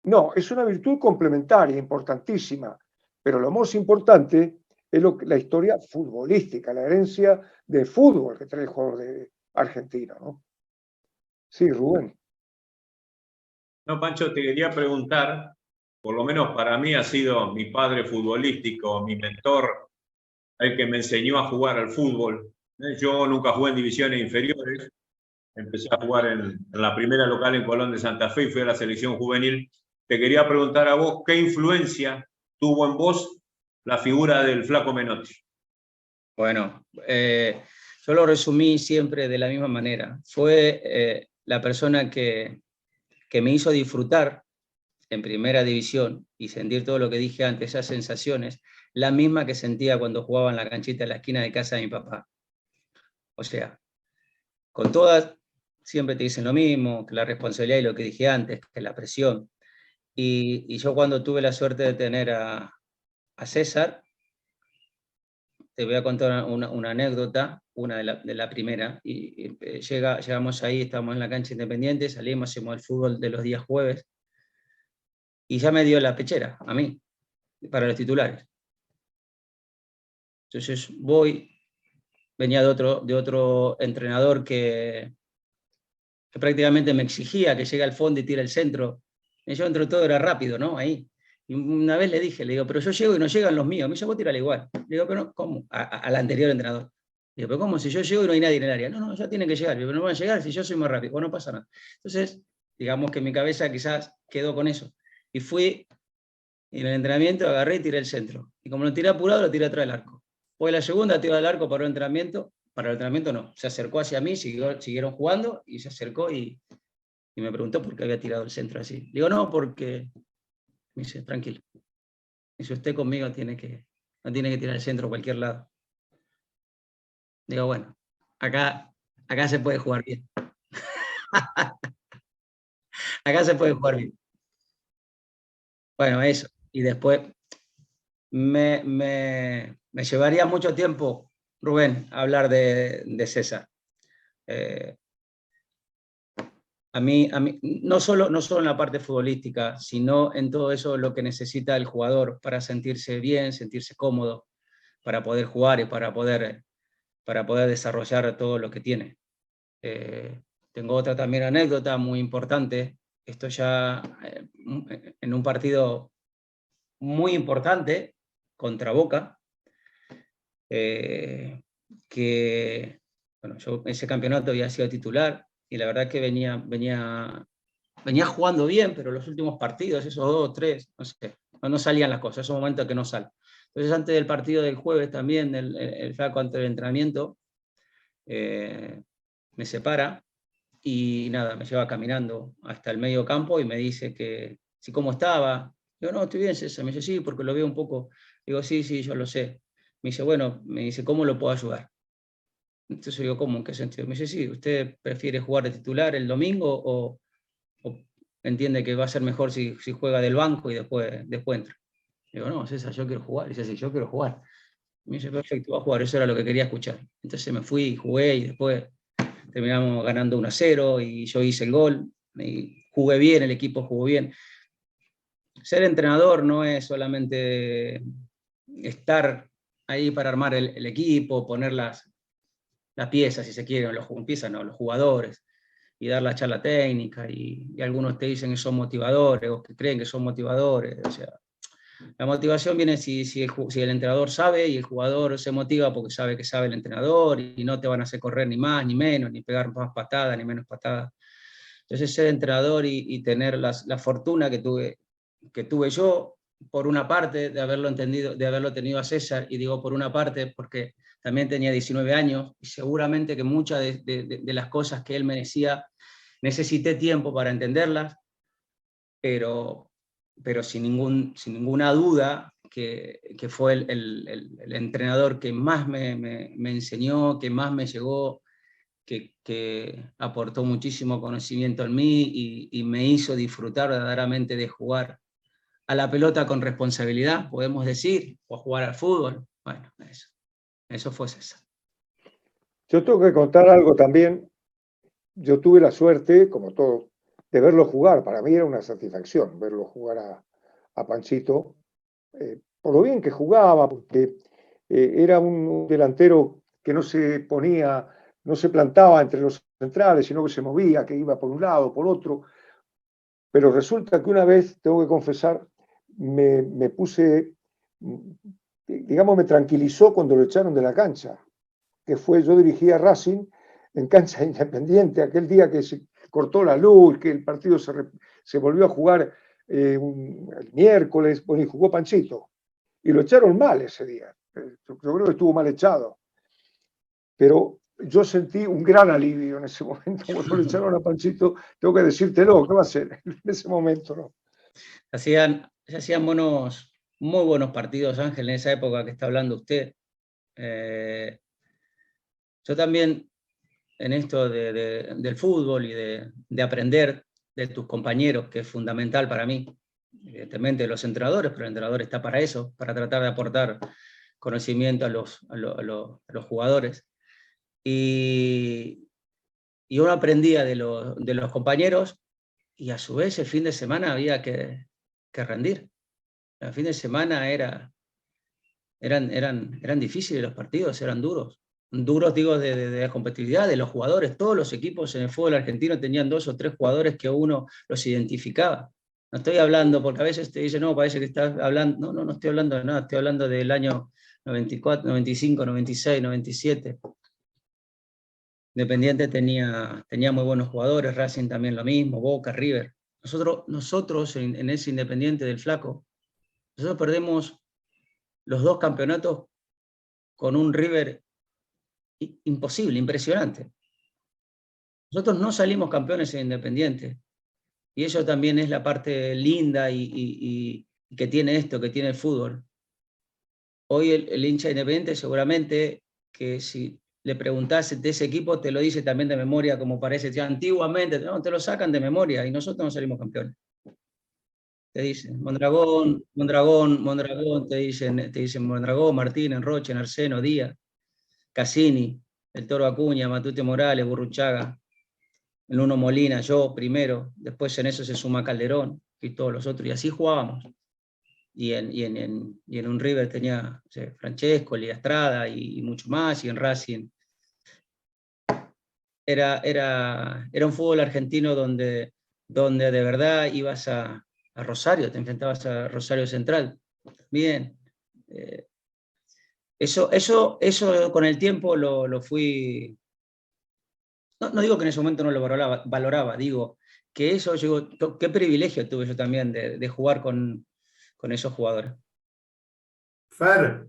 No, es una virtud complementaria, importantísima, pero lo más importante es la historia futbolística, la herencia de fútbol que trae el jugador argentino, ¿no? Sí, Rubén. No, Pancho, te quería preguntar, por lo menos para mí ha sido mi padre futbolístico, mi mentor, el que me enseñó a jugar al fútbol. Yo nunca jugué en divisiones inferiores, empecé a jugar en la primera local en Colón de Santa Fe y fui a la selección juvenil. Te quería preguntar a vos, ¿qué influencia tuvo en vos la figura del Flaco Menotti? Bueno, yo lo resumí siempre de la misma manera. Fue la persona que me hizo disfrutar en primera división y sentir todo lo que dije antes, esas sensaciones, la misma que sentía cuando jugaba en la canchita de la esquina de casa de mi papá. O sea, con todas, siempre te dicen lo mismo, que la responsabilidad y lo que dije antes, que la presión. Y yo cuando tuve la suerte de tener a César, te voy a contar una anécdota. una de la primera, y llegamos ahí, estábamos en la cancha Independiente, salimos, hacemos el fútbol de los días jueves, y ya me dio la pechera, a mí, para los titulares. Entonces venía de otro entrenador que prácticamente me exigía que llegue al fondo y tire el centro. Y yo entre todo era rápido, ¿no? Ahí. Y una vez le digo, pero yo llego y no llegan los míos. A mí yo voy a tirar igual. Le digo, pero no, ¿cómo? Al anterior entrenador. Le digo, pero ¿cómo? Si yo llego y no hay nadie en el área. No, ya tienen que llegar. Pero no van a llegar si yo soy más rápido. Bueno, no pasa nada. Entonces, digamos que mi cabeza quizás quedó con eso. Y fui, y en el entrenamiento agarré y tiré el centro. Y como lo tiré apurado, lo tiré atrás del arco. Fue la segunda, tiró al arco para el entrenamiento no. Se acercó hacia mí, siguieron jugando y se acercó y me preguntó por qué había tirado el centro así. Digo, no, porque... Me dice, tranquilo. Y si usted conmigo no tiene que tirar el centro a cualquier lado. Digo, bueno, acá se puede jugar bien. Acá se puede jugar bien. Bueno, eso. Y después me llevaría mucho tiempo, Rubén, hablar de César. A mí, no solo en la parte futbolística, sino en todo eso lo que necesita el jugador para sentirse bien, sentirse cómodo, para poder jugar y para poder desarrollar todo lo que tiene. Tengo otra también anécdota muy importante, esto ya en un partido muy importante contra Boca, que bueno, yo ese campeonato había sido titular, y la verdad que venía jugando bien, pero los últimos partidos, esos 2 o 3, no sé, no salían las cosas, esos momentos que no salen. Entonces antes del partido del jueves también, el flaco antes del entrenamiento, me separa y nada, me lleva caminando hasta el medio campo y me dice que si cómo estaba. Digo, no, estoy bien, César. Me dice, sí, porque lo veo un poco. Digo, sí, yo lo sé. Me dice, bueno, ¿cómo lo puedo ayudar? Entonces digo, ¿cómo? ¿En qué sentido? Me dice, sí, ¿usted prefiere jugar de titular el domingo o entiende que va a ser mejor si juega del banco y después entra? Digo, no, César, yo quiero jugar. Dice, sí, yo quiero jugar. Me dice, perfecto, va a jugar, eso era lo que quería escuchar. Entonces me fui y jugué y después terminamos ganando 1-0 y yo hice el gol. Y jugué bien, el equipo jugó bien. Ser entrenador no es solamente estar ahí para armar el equipo, poner las piezas, si se quiere, los jugadores, y dar la charla técnica, y algunos te dicen que son motivadores, o que creen que son motivadores. O sea, la motivación viene si el entrenador sabe, y el jugador se motiva porque sabe que sabe el entrenador, y no te van a hacer correr ni más, ni menos, ni pegar más patadas, ni menos patadas. Entonces ser entrenador y tener la fortuna que tuve yo, por una parte, de haberlo tenido a César, y digo por una parte porque también tenía 19 años, y seguramente que muchas de las cosas que él me decía, necesité tiempo para entenderlas, pero sin ninguna duda que fue el entrenador que más me enseñó, que más me llegó, que aportó muchísimo conocimiento en mí y me hizo disfrutar verdaderamente de jugar a la pelota con responsabilidad, podemos decir, o a jugar al fútbol. Bueno, eso fue César. Yo tengo que contar algo también. Yo tuve la suerte, como todo, de verlo jugar. Para mí era una satisfacción verlo jugar a Panchito, por lo bien que jugaba, porque era un delantero que no se plantaba entre los centrales, sino que se movía, que iba por un lado, por otro. Pero resulta que una vez, tengo que confesar, me puse, digamos, me tranquilizó cuando lo echaron de la cancha, que fue, yo dirigía Racing en cancha Independiente, aquel día que se cortó la luz, que el partido se volvió a jugar el miércoles, bueno, y jugó Panchito. Y lo echaron mal ese día. Yo creo que estuvo mal echado. Pero yo sentí un gran alivio en ese momento. Cuando le echaron a Panchito, tengo que decírtelo, ¿qué va a ser? En ese momento, ¿no? Se hacían muy buenos partidos, Ángel, en esa época que está hablando usted. Yo también, en esto del fútbol y de aprender de tus compañeros, que es fundamental para mí, evidentemente los entrenadores, pero el entrenador está para eso, para tratar de aportar conocimiento a los jugadores. Y uno aprendía de los compañeros, y a su vez el fin de semana había que rendir. El fin de semana eran difíciles los partidos, eran duros. Duros, digo, de la competitividad de los jugadores. Todos los equipos en el fútbol argentino tenían 2 o 3 jugadores que uno los identificaba. No estoy hablando, porque a veces te dicen, no, parece que estás hablando. No estoy hablando de nada, estoy hablando del año 94, 95, 96, 97. Independiente tenía muy buenos jugadores, Racing también lo mismo, Boca, River. Nosotros en ese Independiente del Flaco, nosotros perdemos los 2 campeonatos con un River imposible, impresionante. Nosotros no salimos campeones en Independiente, y eso también es la parte linda y que tiene esto, que tiene el fútbol. Hoy el hincha Independiente seguramente que si le preguntás de ese equipo te lo dice también de memoria, como parece, ya antiguamente, no, te lo sacan de memoria, y nosotros no salimos campeones. Te dicen Mondragón, te dicen Mondragón, Martínez, Roche, Arseno, Díaz, Cassini, el Toro Acuña, Matute Morales, Burruchaga, el Nuno Molina, yo primero, después en eso se suma Calderón y todos los otros, y así jugábamos. Y en un River tenía, no sé, Francesco, Lía Estrada y mucho más, y en Racing era un fútbol argentino donde de verdad ibas a Rosario, te enfrentabas a Rosario Central. Bien. Eso con el tiempo lo fui... No digo que en ese momento no lo valoraba, digo que eso, qué privilegio tuve yo también de jugar con esos jugadores. Fer,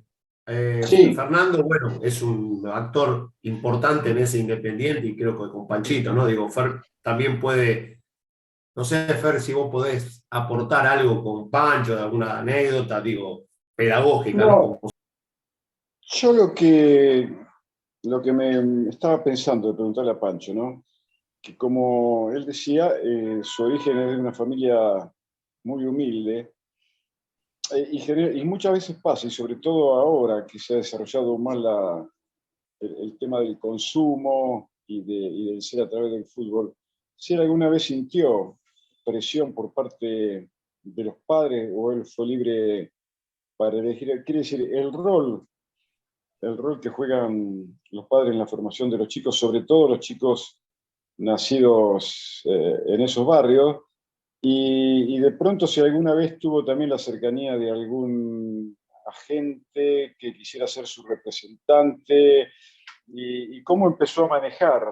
Sí. Fernando, bueno, es un actor importante en ese Independiente, y creo que con Panchito, ¿no? Digo, Fer también puede, no sé, Fer, si vos podés aportar algo con Pancho, de alguna anécdota, digo, pedagógica, ¿no? Yo lo que me estaba pensando de preguntarle a Pancho, ¿no? Que como él decía, su origen es de una familia muy humilde, y muchas veces pasa, y sobre todo ahora que se ha desarrollado más el tema del consumo y del ser a través del fútbol, si él alguna vez sintió presión por parte de los padres, o él fue libre para elegir, quiere decir, el rol que juegan los padres en la formación de los chicos, sobre todo los chicos nacidos en esos barrios, y de pronto si alguna vez tuvo también la cercanía de algún agente que quisiera ser su representante, y cómo empezó a manejar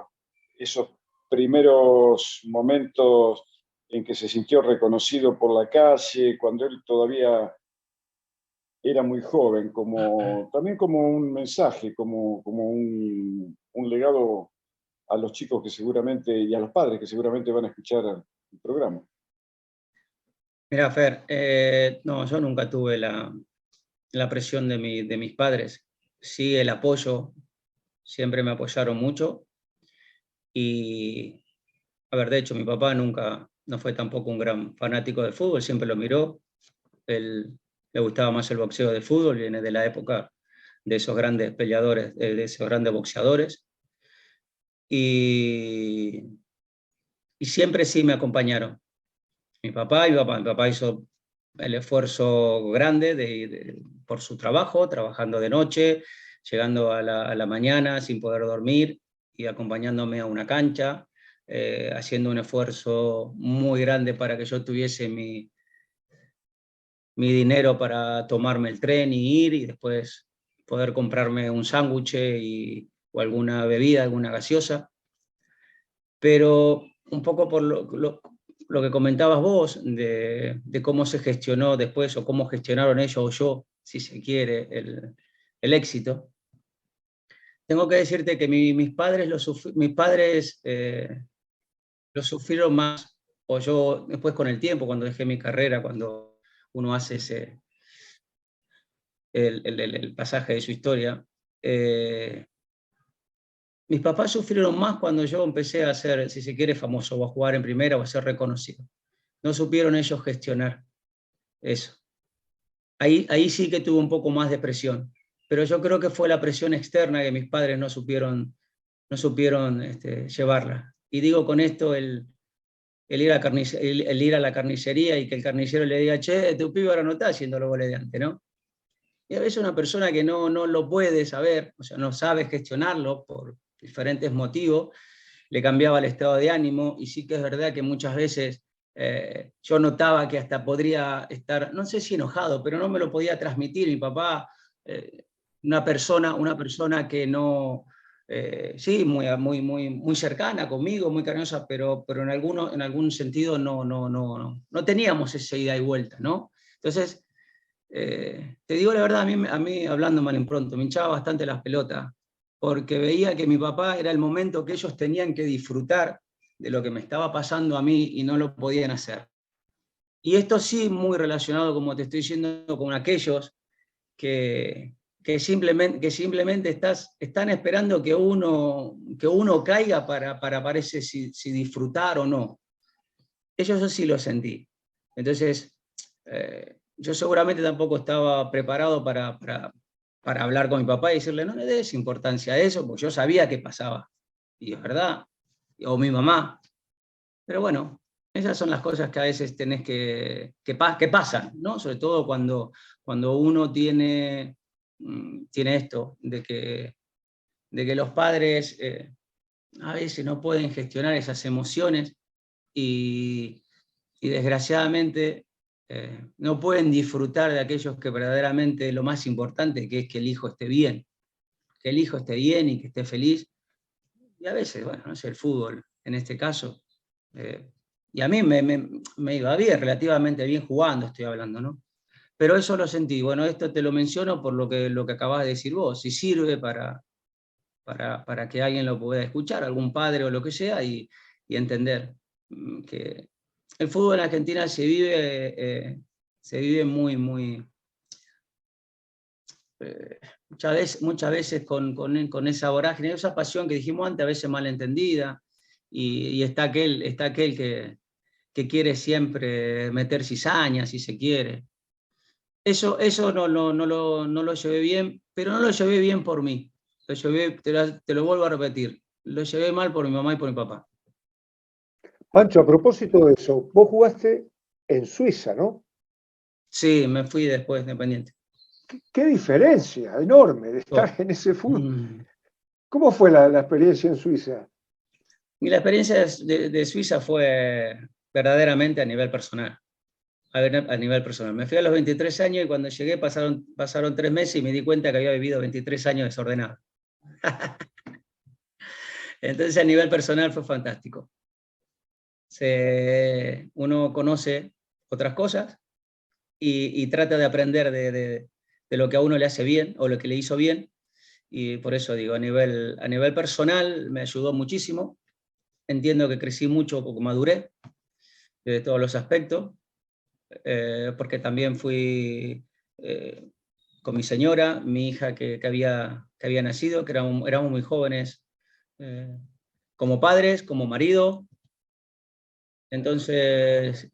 esos primeros momentos en que se sintió reconocido por la calle, cuando él todavía era muy joven, también como un mensaje, como un legado a los chicos que seguramente, y a los padres que seguramente van a escuchar el programa. Mira, Fer, no, yo nunca tuve la presión de mis padres. Sí, el apoyo, siempre me apoyaron mucho. Y, a ver, de hecho, mi papá nunca, no fue tampoco un gran fanático del fútbol, siempre lo miró. Él le gustaba más el boxeo del fútbol, viene de la época de esos grandes peleadores, de esos grandes boxeadores. Y siempre sí me acompañaron. Mi papá hizo el esfuerzo grande por su trabajo, trabajando de noche, llegando a la mañana sin poder dormir y acompañándome a una cancha, haciendo un esfuerzo muy grande para que yo tuviese mi dinero para tomarme el tren y ir, y después poder comprarme un sándwich o alguna bebida, alguna gaseosa. Pero un poco por lo que comentabas vos, de cómo se gestionó después, o cómo gestionaron ellos, o yo, si se quiere, el éxito. Tengo que decirte que mis padres lo sufrieron más, o yo después con el tiempo, cuando dejé mi carrera, cuando uno hace el pasaje de su historia, mis papás sufrieron más cuando yo empecé a ser, si se quiere, famoso, o a jugar en primera, o a ser reconocido. No supieron ellos gestionar eso. Ahí sí que tuve un poco más de presión, pero yo creo que fue la presión externa que mis padres no supieron no supieron llevarla. Y digo con esto el ir a la carnicería y que el carnicero le diga, che, tu pibe ahora no está haciendo los goles de antes, ¿no? Y a veces una persona que no lo puede saber, o sea, no sabe gestionarlo por diferentes motivos, le cambiaba el estado de ánimo, y sí que es verdad que muchas veces yo notaba que hasta podría estar, no sé si enojado, pero no me lo podía transmitir. Mi papá, una persona que no, sí, muy cercana conmigo, muy cariñosa, pero en algún sentido no teníamos esa ida y vuelta, ¿no? Entonces, te digo la verdad, a mí hablando mal en pronto, me hinchaba bastante las pelotas, porque veía que mi papá era el momento que ellos tenían que disfrutar de lo que me estaba pasando a mí y no lo podían hacer. Y esto sí muy relacionado, como te estoy diciendo, con aquellos que simplemente están esperando que uno caiga para parece si disfrutar o no. Yo sí lo sentí. Entonces, yo seguramente tampoco estaba preparado para hablar con mi papá y decirle, no le des importancia a eso, porque yo sabía qué pasaba. Y es verdad. O mi mamá. Pero bueno, esas son las cosas que a veces tenés que pasan, ¿no? Sobre todo cuando uno tiene esto, de que los padres a veces no pueden gestionar esas emociones y desgraciadamente no pueden disfrutar de aquellos que verdaderamente lo más importante, que es que el hijo esté bien, y que esté feliz. Y a veces, bueno, no sé, el fútbol, en este caso, y a mí me iba bien, relativamente bien jugando, estoy hablando, ¿no? Pero eso lo sentí. Bueno, esto te lo menciono por lo que acabas de decir vos, si sirve para que alguien lo pueda escuchar, algún padre o lo que sea, y entender que el fútbol en Argentina se vive muy muchas veces con esa vorágine, esa pasión que dijimos antes, a veces malentendida, y está aquel que quiere siempre meter cizaña, si se quiere. Eso no lo llevé bien, pero no lo llevé bien por mí. Te lo vuelvo a repetir, lo llevé mal por mi mamá y por mi papá. Pancho, a propósito de eso, vos jugaste en Suiza, ¿no? Sí, me fui después de Independiente. Qué diferencia enorme de estar en ese fútbol. ¿Cómo fue la experiencia en Suiza? Y la experiencia de Suiza fue verdaderamente a nivel personal. A nivel personal. Me fui a los 23 años y cuando llegué pasaron 3 meses y me di cuenta que había vivido 23 años desordenado. Entonces a nivel personal fue fantástico. Uno conoce otras cosas y trata de aprender de lo que a uno le hace bien o lo que le hizo bien, y por eso digo, a nivel personal me ayudó muchísimo. Entiendo que crecí mucho porque maduré de todos los aspectos, porque también fui con mi señora, mi hija que había nacido, que éramos muy jóvenes, como padres, como marido. Entonces,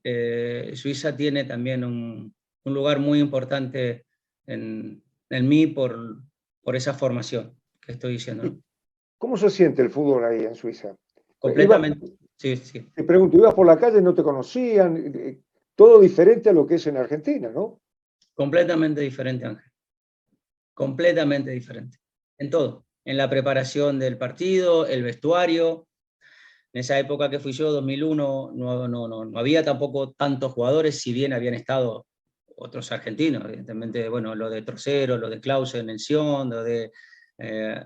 Suiza tiene también un lugar muy importante en mí por esa formación que estoy diciendo, ¿no? ¿Cómo se siente el fútbol ahí en Suiza? Completamente. Sí. Te pregunto, ibas por la calle, no te conocían, todo diferente a lo que es en Argentina, ¿no? Completamente diferente, Ángel. Completamente diferente. En todo. En la preparación del partido, el vestuario. En esa época que fui yo, 2001, no había tampoco tantos jugadores, si bien habían estado otros argentinos, evidentemente, bueno, lo de Trocero, lo de Clausen en Sion, lo de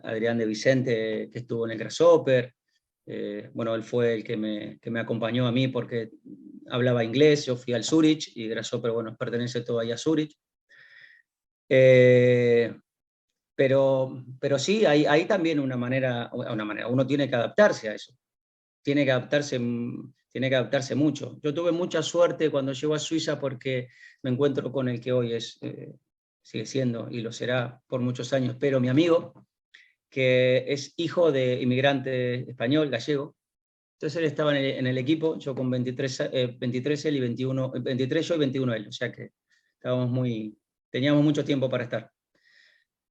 Adrián de Vicente, que estuvo en el Grasshopper. Bueno, él fue el que me acompañó a mí porque hablaba inglés, yo fui al Zurich, y Grasshopper, bueno, pertenece todo ahí a Zurich. Pero sí, hay también una manera, uno tiene que adaptarse a eso. Tiene que adaptarse mucho. Yo tuve mucha suerte cuando llego a Suiza porque me encuentro con el que hoy sigue siendo y lo será por muchos años, pero mi amigo, que es hijo de inmigrante español, gallego. Entonces él estaba en el equipo, yo con 23 él y 21, 23 yo y 21 él, o sea que teníamos mucho tiempo para estar.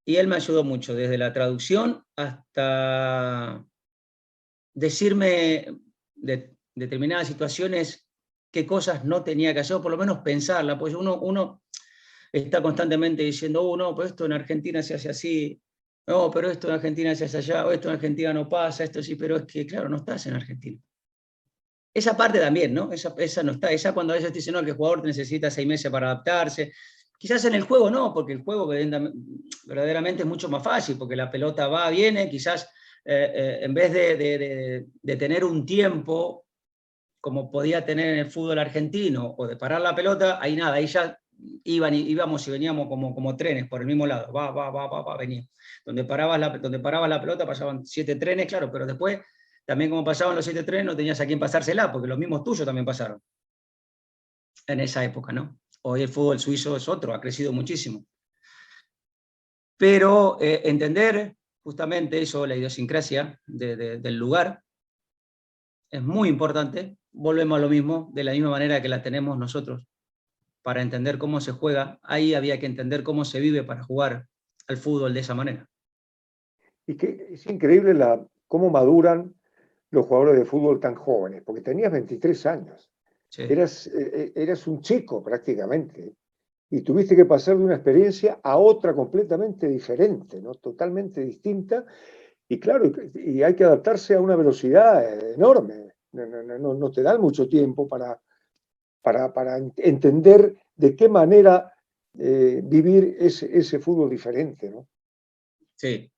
Y él me ayudó mucho, desde la traducción hasta decirme determinadas situaciones qué cosas no tenía que hacer, o por lo menos pensarla, pues uno está constantemente diciendo, no, pero esto en Argentina se hace así, no, pero esto en Argentina se hace allá, o esto en Argentina no pasa, esto sí, pero es que, claro, no estás en Argentina. Esa parte también, ¿no? Esa no está, esa cuando a veces te dicen, no, que el jugador necesita 6 meses para adaptarse. Quizás en el juego no, porque el juego verdaderamente es mucho más fácil, porque la pelota va, viene, quizás en vez de tener un tiempo como podía tener en el fútbol argentino, o de parar la pelota, ahí nada, ahí ya íbamos y veníamos como trenes por el mismo lado, venía. Donde paraba la pelota pasaban 7 trenes, claro, pero después, también como pasaban los 7 trenes, no tenías a quién pasársela, porque los mismos tuyos también pasaron en esa época, ¿no? Hoy el fútbol suizo es otro, ha crecido muchísimo. Pero entender justamente eso, la idiosincrasia del lugar, es muy importante. Volvemos a lo mismo, de la misma manera que la tenemos nosotros. Para entender cómo se juega, ahí había que entender cómo se vive para jugar al fútbol de esa manera. Y que es increíble cómo maduran los jugadores de fútbol tan jóvenes, porque tenías 23 años. Sí. Eras un chico prácticamente, y tuviste que pasar de una experiencia a otra completamente diferente, ¿no? Totalmente distinta, y claro, y hay que adaptarse a una velocidad enorme. No te dan mucho tiempo para entender de qué manera vivir ese fútbol diferente, ¿no? Sí.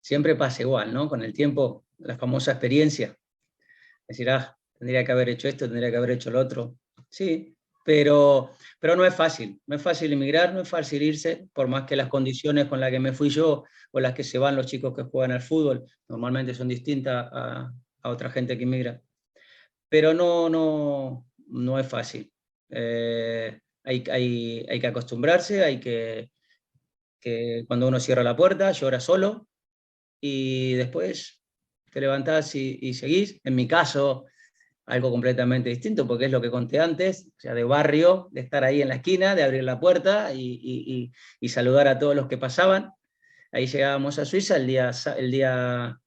Siempre pasa igual, ¿no? Con el tiempo, la famosa experiencia. Decir, tendría que haber hecho esto, tendría que haber hecho lo otro. Sí, pero no es fácil. No es fácil emigrar, no es fácil irse, por más que las condiciones con las que me fui yo o las que se van los chicos que juegan al fútbol normalmente son distintas a otra gente que emigra. Pero no es fácil. Hay que acostumbrarse, hay que cuando uno cierra la puerta, llora solo, y después te levantás y seguís. En mi caso, algo completamente distinto, porque es lo que conté antes, o sea, de barrio, de estar ahí en la esquina, de abrir la puerta y saludar a todos los que pasaban. Ahí llegábamos a Suiza, el día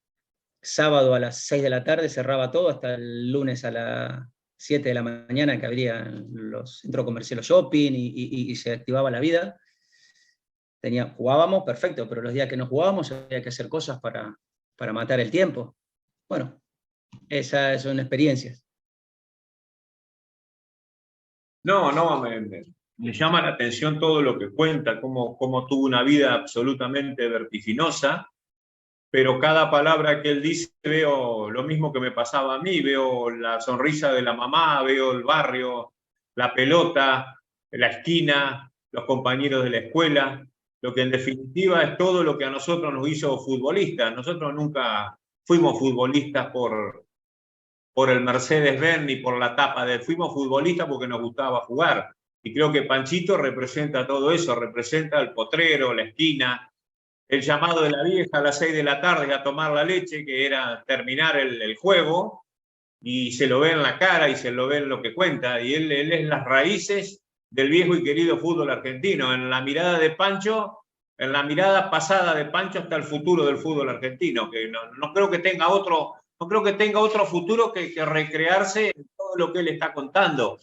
sábado a las 6 de la tarde cerraba todo, hasta el lunes a las 7 de la mañana, que abrían los centros comerciales, shopping, y se activaba la vida. Jugábamos, perfecto, pero los días que no jugábamos había que hacer cosas para matar el tiempo. Bueno, esas son experiencias. No, me llama la atención todo lo que cuenta, cómo tuvo una vida absolutamente vertiginosa, pero cada palabra que él dice veo lo mismo que me pasaba a mí, veo la sonrisa de la mamá, veo el barrio, la pelota, la esquina, los compañeros de la escuela, lo que en definitiva es todo lo que a nosotros nos hizo futbolistas. Nosotros nunca fuimos futbolistas por el Mercedes-Benz ni por la tapa fuimos futbolistas porque nos gustaba jugar. Y creo que Panchito representa todo eso, representa el potrero, la esquina, el llamado de la vieja a las 6 de la tarde a tomar la leche, que era terminar el juego, y se lo ve en la cara y se lo ve en lo que cuenta. Y él es las raíces del viejo y querido fútbol argentino. En la mirada de Pancho, en la mirada pasada de Pancho está el futuro del fútbol argentino, que no creo que tenga otro futuro que recrearse en todo lo que él está contando.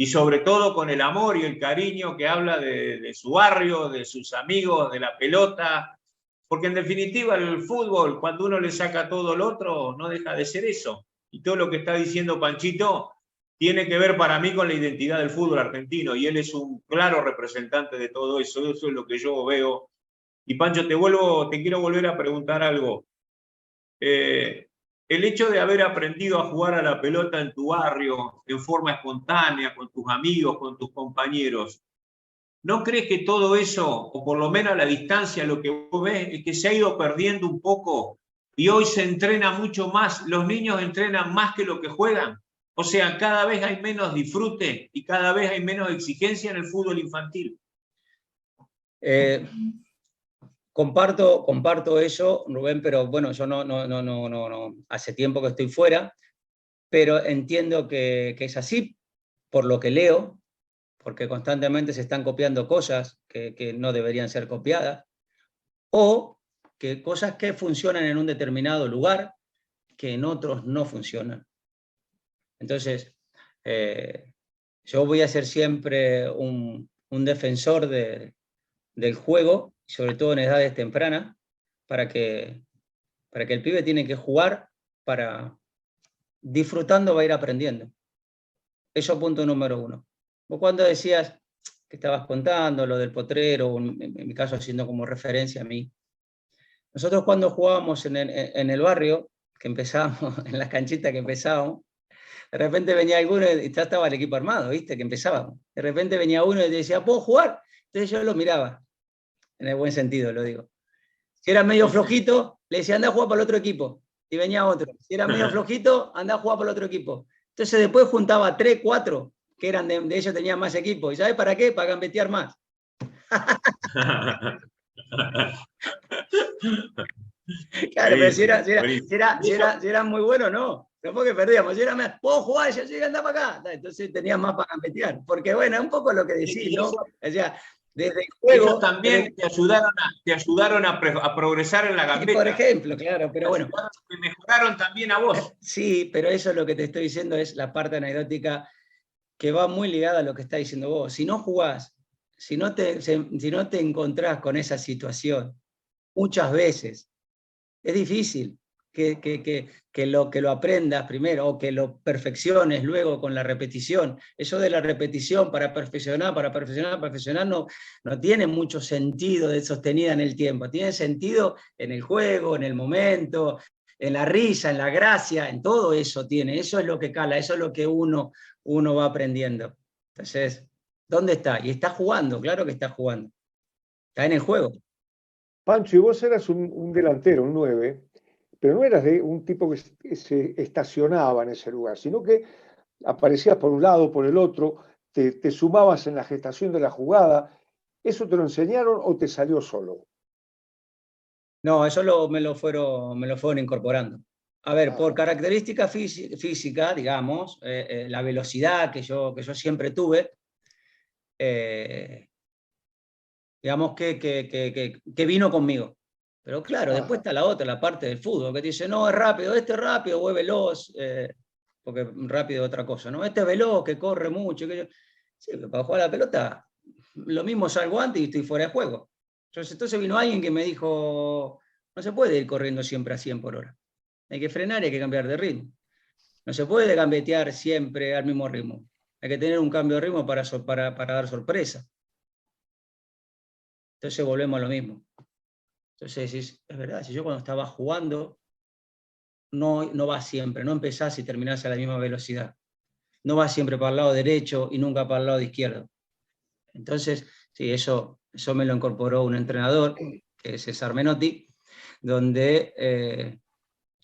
Y sobre todo con el amor y el cariño que habla de su barrio, de sus amigos, de la pelota. Porque en definitiva el fútbol, cuando uno le saca todo lo otro, no deja de ser eso. Y todo lo que está diciendo Panchito tiene que ver para mí con la identidad del fútbol argentino. Y él es un claro representante de todo eso. Eso es lo que yo veo. Y Pancho, te quiero volver a preguntar algo. El hecho de haber aprendido a jugar a la pelota en tu barrio, en forma espontánea, con tus amigos, con tus compañeros, ¿no crees que todo eso, o por lo menos a la distancia, lo que vos ves, es que se ha ido perdiendo un poco y hoy se entrena mucho más, los niños entrenan más que lo que juegan? O sea, cada vez hay menos disfrute y cada vez hay menos exigencia en el fútbol infantil. Comparto eso, Rubén, pero bueno, yo no, hace tiempo que estoy fuera, pero entiendo que es así, por lo que leo, porque constantemente se están copiando cosas que no deberían ser copiadas, o que cosas que funcionan en un determinado lugar, que en otros no funcionan. Entonces, yo voy a ser siempre un defensor del juego, sobre todo en edades tempranas, para que el pibe tiene que jugar, disfrutando va a ir aprendiendo. Eso punto número uno. Vos cuando decías que estabas contando lo del potrero, en mi caso haciendo como referencia a mí, nosotros cuando jugábamos en el barrio, que empezábamos, en las canchitas que empezábamos, de repente venía alguno y ya estaba el equipo armado, ¿viste? Que empezábamos. De repente venía uno y decía, ¿puedo jugar? Entonces yo lo miraba, en el buen sentido lo digo. Si era medio flojito, le decía, anda a jugar para el otro equipo. Y venía otro. Si era medio flojito, anda a jugar para el otro equipo. Entonces después juntaba 3, 4, que eran de ellos tenían más equipo. ¿Y sabes para qué? Para gambetear más. Claro, pero si era muy bueno, no. No fue que perdíamos. Si era más, puedo jugar, ya llega, anda para acá. Entonces tenías más para gambetear. Porque bueno, es un poco lo que decís, ¿no? O sea, desde el juego. Ellos también te ayudaron a progresar en la gambeta. Por ejemplo, claro, pero bueno. Te mejoraron también a vos. Sí, pero eso es lo que te estoy diciendo, es la parte anecdótica que va muy ligada a lo que está diciendo vos. Si no jugás, si no te encontrás con esa situación, muchas veces, es difícil que lo aprendas primero o que lo perfecciones luego con la repetición. Eso de la repetición para perfeccionar no tiene mucho sentido de sostenida en el tiempo. Tiene sentido en el juego, en el momento, en la risa, en la gracia, en todo eso tiene. Eso es lo que cala, eso es lo que uno va aprendiendo. Entonces, ¿dónde está? Y está jugando, claro que está jugando. Está en el juego. Pancho, y vos eras un delantero, un 9, pero no eras de un tipo que se estacionaba en ese lugar, sino que aparecías por un lado, por el otro, te sumabas en la gestación de la jugada. ¿Eso te lo enseñaron o te salió solo? No, eso me lo fueron incorporando. A ver, por característica física, digamos, la velocidad que yo siempre tuve, digamos que vino conmigo. Pero claro, después está la parte del fútbol, que te dice, no, es rápido o es veloz, porque rápido es otra cosa, ¿no? Este es veloz, que corre mucho. Sí, para jugar a la pelota, lo mismo salgo antes y estoy fuera de juego. Entonces vino alguien que me dijo, no se puede ir corriendo siempre a 100 por hora. Hay que frenar y hay que cambiar de ritmo. No se puede gambetear siempre al mismo ritmo. Hay que tener un cambio de ritmo para dar sorpresa. Entonces volvemos a lo mismo. Entonces es verdad, si yo cuando estaba jugando, no va siempre, no empezás y terminás a la misma velocidad. No va siempre para el lado derecho y nunca para el lado izquierdo. Entonces, sí, eso me lo incorporó un entrenador, que es César Menotti, donde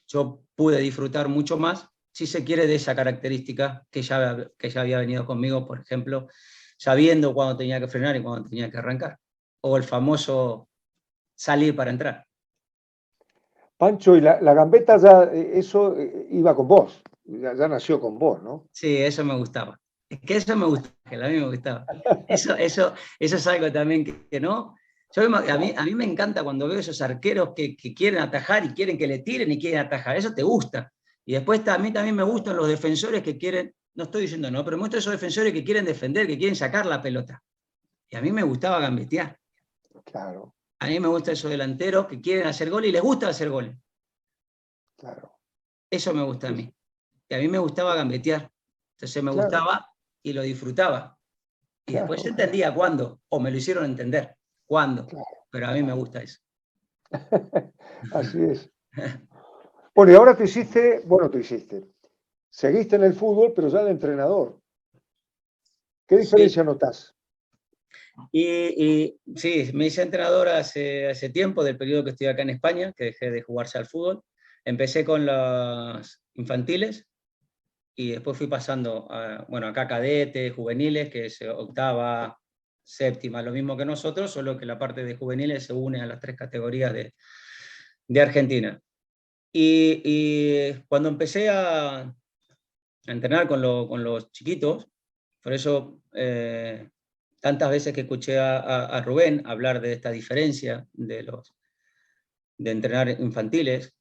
yo pude disfrutar mucho más, si se quiere, de esa característica que ya había venido conmigo, por ejemplo, sabiendo cuándo tenía que frenar y cuándo tenía que arrancar. O el famoso salir para entrar. Pancho, y la gambeta ya, eso iba con vos, ya nació con vos, ¿no? Sí, eso me gustaba. Es que eso me gustaba, que a mí me gustaba. Eso es algo también que no. A mí me encanta cuando veo esos arqueros que quieren atajar y quieren que le tiren y quieren atajar. Eso te gusta. Y después a mí también me gustan los defensores que quieren, no estoy diciendo no, pero me gustan esos defensores que quieren defender, que quieren sacar la pelota. Y a mí me gustaba gambetear. Claro. A mí me gustan esos delanteros que quieren hacer goles y les gusta hacer goles. Claro. Eso me gusta a mí. Y a mí me gustaba gambetear. Entonces me gustaba y lo disfrutaba. Y después yo entendía cuándo, o me lo hicieron entender cuándo. Pero a mí me gusta eso. Así es. Bueno, y ahora seguiste en el fútbol, pero ya de entrenador. ¿Qué diferencia notás? Y sí, me hice entrenador hace tiempo, del periodo que estoy acá en España, que dejé de jugarse al fútbol. Empecé con las infantiles y después fui pasando acá cadetes, juveniles, que es octava, séptima, lo mismo que nosotros, solo que la parte de juveniles se une a las 3 categorías de Argentina. Y cuando empecé a entrenar con los chiquitos, por eso tantas veces que escuché a Rubén hablar de esta diferencia de de entrenar infantiles,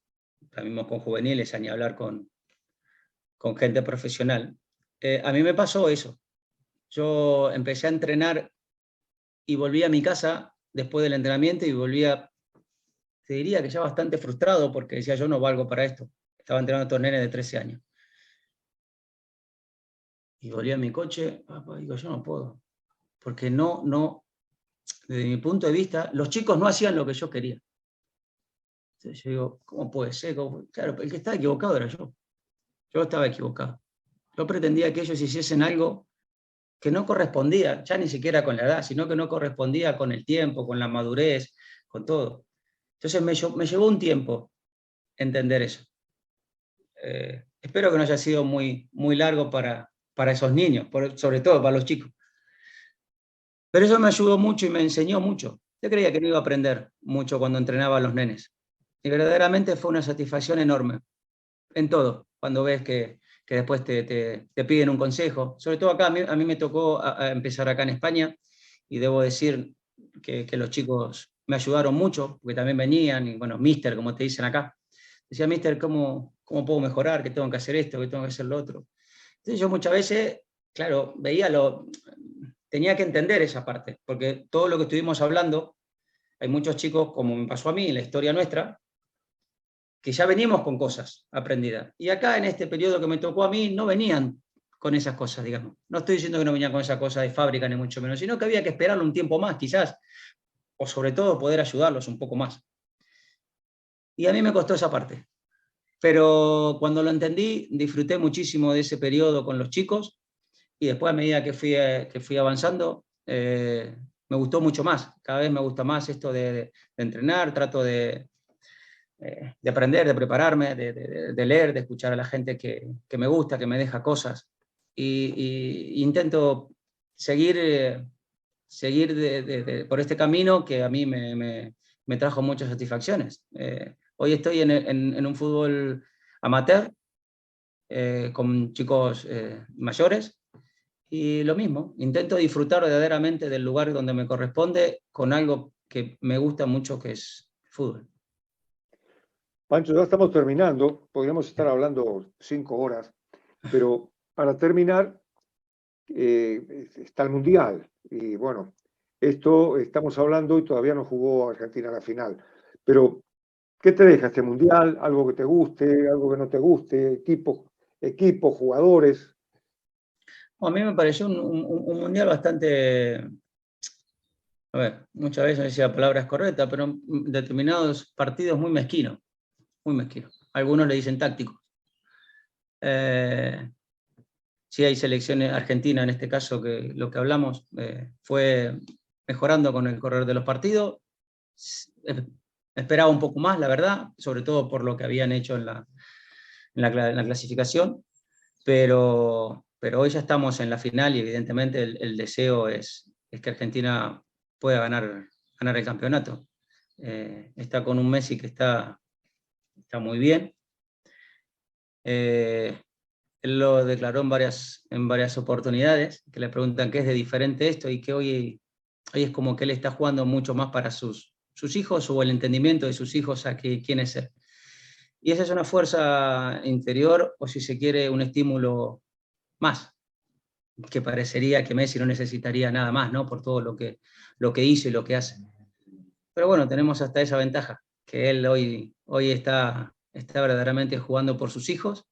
también con juveniles, a ni hablar con gente profesional. A mí me pasó eso. Yo empecé a entrenar y volví a mi casa después del entrenamiento y volvía, te diría que ya bastante frustrado porque decía, yo no valgo para esto. Estaba entrenando a estos nenes de 13 años. Y volví a mi coche, papá, digo, yo no puedo. Porque no, desde mi punto de vista, los chicos no hacían lo que yo quería. Entonces yo digo, ¿cómo puede ser? Claro, el que estaba equivocado era yo. Yo estaba equivocado. Yo pretendía que ellos hiciesen algo que no correspondía, ya ni siquiera con la edad, sino que no correspondía con el tiempo, con la madurez, con todo. Entonces me llevó un tiempo entender eso. Espero que no haya sido muy largo para esos niños, sobre todo para los chicos. Pero eso me ayudó mucho y me enseñó mucho. Yo creía que no iba a aprender mucho cuando entrenaba a los nenes. Y verdaderamente fue una satisfacción enorme, en todo, cuando ves que después te piden un consejo. Sobre todo acá, a mí me tocó a empezar acá en España, y debo decir que los chicos me ayudaron mucho, porque también venían, y bueno, mister, como te dicen acá. Decía, mister, ¿cómo puedo mejorar? ¿Qué tengo que hacer esto? ¿Qué tengo que hacer lo otro? Entonces yo muchas veces, claro, tenía que entender esa parte, porque todo lo que estuvimos hablando, hay muchos chicos, como me pasó a mí en la historia nuestra, que ya venimos con cosas aprendidas. Y acá, en este periodo que me tocó a mí, no venían con esas cosas, digamos. No estoy diciendo que no venían con esa cosa de fábrica, ni mucho menos, sino que había que esperarlo un tiempo más, quizás, o sobre todo poder ayudarlos un poco más. Y a mí me costó esa parte. Pero cuando lo entendí, disfruté muchísimo de ese periodo con los chicos, y después, a medida que fui avanzando, me gustó mucho más. Cada vez me gusta más esto de entrenar, trato de aprender, de prepararme, de leer, de escuchar a la gente que me gusta, que me deja cosas. Y intento seguir por este camino que a mí me trajo muchas satisfacciones. Hoy estoy en un fútbol amateur, con chicos mayores, y lo mismo, intento disfrutar verdaderamente del lugar donde me corresponde con algo que me gusta mucho, que es fútbol. Pancho, ya estamos terminando, podríamos estar hablando 5 horas, pero para terminar, está el Mundial. Y bueno, esto estamos hablando y todavía no jugó Argentina la final. Pero, ¿qué te deja este Mundial? ¿Algo que te guste, algo que no te guste? ¿Equipos, jugadores? A mí me pareció un Mundial bastante... A ver, muchas veces no sé si la palabra es correcta, pero determinados partidos muy mezquinos. Muy mezquino. Algunos le dicen tácticos. Sí, hay selecciones, Argentina en este caso, que lo que hablamos fue mejorando con el correr de los partidos. Esperaba un poco más, la verdad, sobre todo por lo que habían hecho en la clasificación, pero hoy ya estamos en la final, y evidentemente el deseo es que Argentina pueda ganar el campeonato. Está con un Messi que está muy bien. Él lo declaró en varias oportunidades, que le preguntan qué es de diferente esto, y que hoy es como que él está jugando mucho más para sus hijos, o el entendimiento de sus hijos a quién es él. Y esa es una fuerza interior, o si se quiere, un estímulo más, que parecería que Messi no necesitaría nada más, ¿no? Por todo lo que hizo y lo que hace. Pero bueno, tenemos hasta esa ventaja, que él hoy está verdaderamente jugando por sus hijos,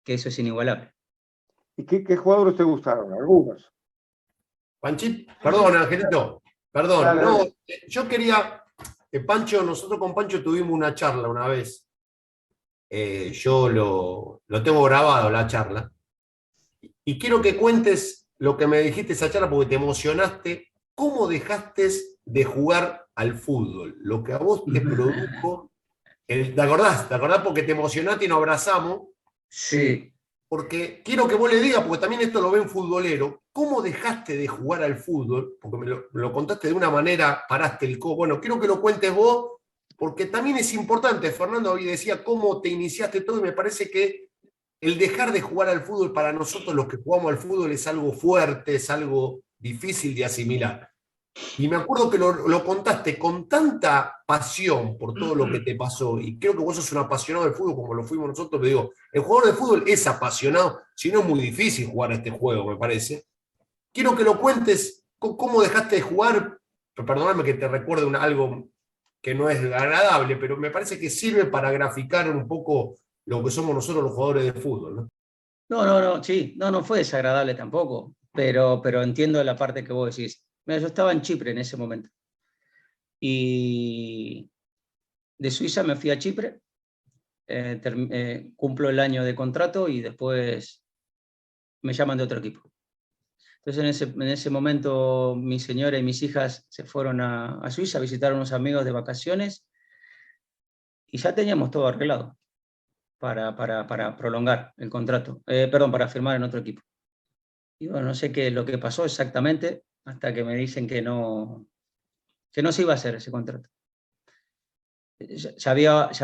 que eso es inigualable. ¿Y qué jugadores te gustaron? Algunos. Panchito, perdón, Angelito, perdón. Dale, No, dale. yo quería, Pancho, nosotros con Pancho tuvimos una charla una vez. Yo lo tengo grabado, la charla. Y quiero que cuentes lo que me dijiste esa charla, porque te emocionaste. ¿Cómo dejaste de jugar al fútbol? Lo que a vos te produjo. ¿Te acordás? ¿Te acordás? Porque te emocionaste y nos abrazamos. Sí. Porque quiero que vos le digas, porque también esto lo ven futbolero, ¿cómo dejaste de jugar al fútbol? Porque me lo contaste de una manera, paraste el codo. Bueno, quiero que lo cuentes vos, porque también es importante. Fernando hoy decía cómo te iniciaste todo, y me parece que el dejar de jugar al fútbol para nosotros los que jugamos al fútbol es algo fuerte, es algo difícil de asimilar. Y me acuerdo que lo contaste con tanta pasión por todo lo que te pasó, y creo que vos sos un apasionado del fútbol como lo fuimos nosotros, pero digo, el jugador de fútbol es apasionado, si no es muy difícil jugar a este juego, me parece. Quiero que lo cuentes, cómo dejaste de jugar, perdóname que te recuerde algo que no es agradable, pero me parece que sirve para graficar un poco lo que somos nosotros los jugadores de fútbol, ¿no? No, sí, no fue desagradable tampoco, pero entiendo la parte que vos decís. Mira, yo estaba en Chipre en ese momento. Y de Suiza me fui a Chipre, cumplo el año de contrato y después me llaman de otro equipo. Entonces en ese momento mi señora y mis hijas se fueron a Suiza a visitar a unos amigos de vacaciones y ya teníamos todo arreglado para prolongar el contrato, para firmar en otro equipo. Y bueno, no sé qué es lo que pasó exactamente hasta que me dicen que no se iba a hacer ese contrato. Ya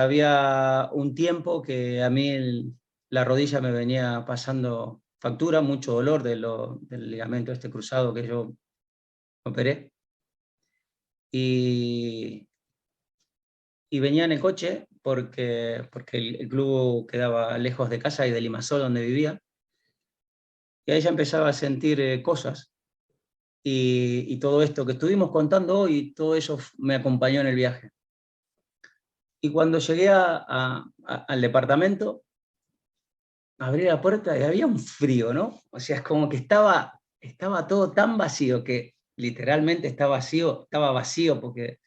había un tiempo que a mí la rodilla me venía pasando factura, mucho dolor del ligamento este cruzado que yo operé. Y venía en el coche porque el club quedaba lejos de casa y de Limassol, donde vivía. Y ahí ya empezaba a sentir cosas. Y todo esto que estuvimos contando hoy, todo eso me acompañó en el viaje. Y cuando llegué al departamento, abrí la puerta y había un frío, ¿no? O sea, es como que estaba todo tan vacío que literalmente estaba vacío porque...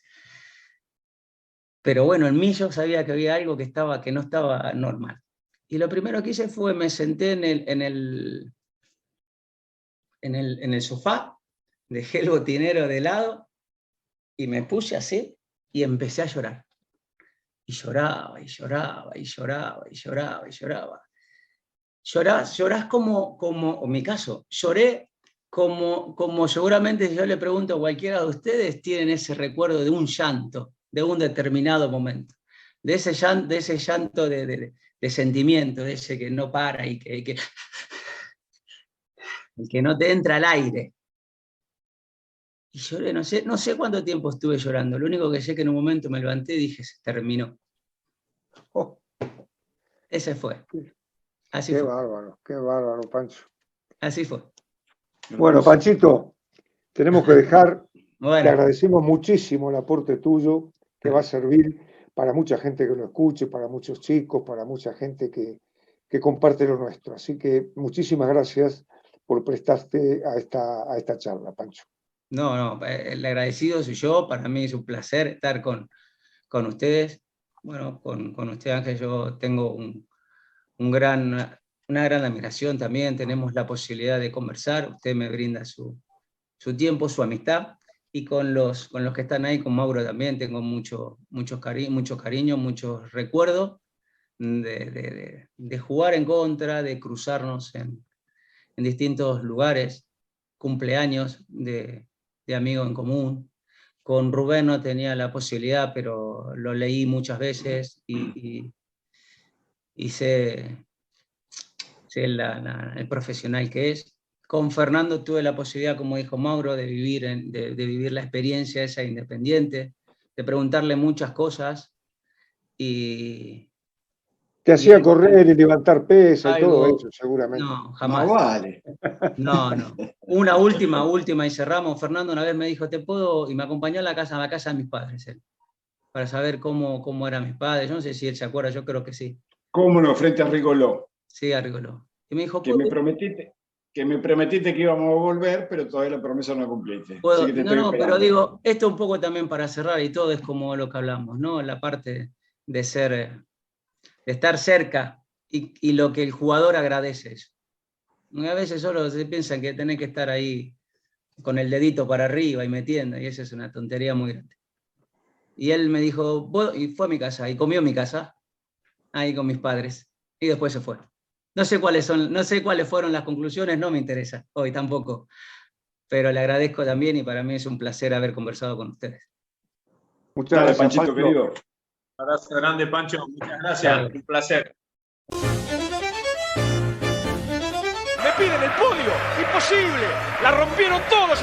Pero bueno, en mí yo sabía que había algo que no estaba normal. Y lo primero que hice fue, me senté en el sofá, dejé el botinero de lado y me puse así y empecé a llorar. Y lloraba, y lloraba, y lloraba, y lloraba, y lloraba. Llorás como en mi caso, lloré como seguramente si yo le pregunto a cualquiera de ustedes, tienen ese recuerdo de un llanto, de un determinado momento, de ese llanto de sentimiento, de ese que no para y que no te entra al aire. Y lloré, no sé cuánto tiempo estuve llorando, lo único que sé que en un momento me levanté y dije, se terminó. Oh. Ese fue. Así Qué fue. qué bárbaro, Pancho. Así fue. Bueno, Panchito, tenemos que dejar. Bueno. Te agradecemos muchísimo el aporte tuyo, que va a servir para mucha gente que lo escuche, para muchos chicos, para mucha gente que comparte lo nuestro. Así que muchísimas gracias por prestarte a esta charla, Pancho. No, el agradecido soy yo, para mí es un placer estar con ustedes. Bueno, con usted, Ángel, yo tengo una gran admiración también, tenemos la posibilidad de conversar, usted me brinda su tiempo, su amistad, y con los que están ahí, con Mauro también, tengo mucho cariño, muchos recuerdos de jugar en contra, de cruzarnos en distintos lugares, cumpleaños de amigos en común. Con Rubén no tenía la posibilidad, pero lo leí muchas veces y sé el profesional que es. Con Fernando tuve la posibilidad, como dijo Mauro, de vivir la experiencia esa Independiente, de preguntarle muchas cosas. Te hacía correr y levantar pesas y todo eso, seguramente. No, jamás. No vale. No. Una última y cerramos. Fernando una vez me dijo, ¿te puedo? Y me acompañó a la casa de mis padres, él, para saber cómo eran mis padres. Yo no sé si él se acuerda, yo creo que sí. ¿Cómo no? Frente a Rigoló. Sí, a Rigoló. Y me dijo, que me prometiste que íbamos a volver, pero todavía la promesa no la cumpliste. Pero digo, esto un poco también para cerrar, y todo es como lo que hablamos, ¿no? La parte de estar cerca y lo que el jugador agradece eso. A veces solo se piensan que tenés que estar ahí con el dedito para arriba y metiendo, y eso es una tontería muy grande. Y él me dijo, y fue a mi casa, y comió en mi casa, ahí con mis padres, y después se fue. No sé cuáles fueron las conclusiones, no me interesa, hoy tampoco, pero le agradezco también, y para mí es un placer haber conversado con ustedes. Muchas gracias, Panchito, querido. Un abrazo grande, Pancho, muchas gracias, un placer. Me piden el podio, imposible, la rompieron todos.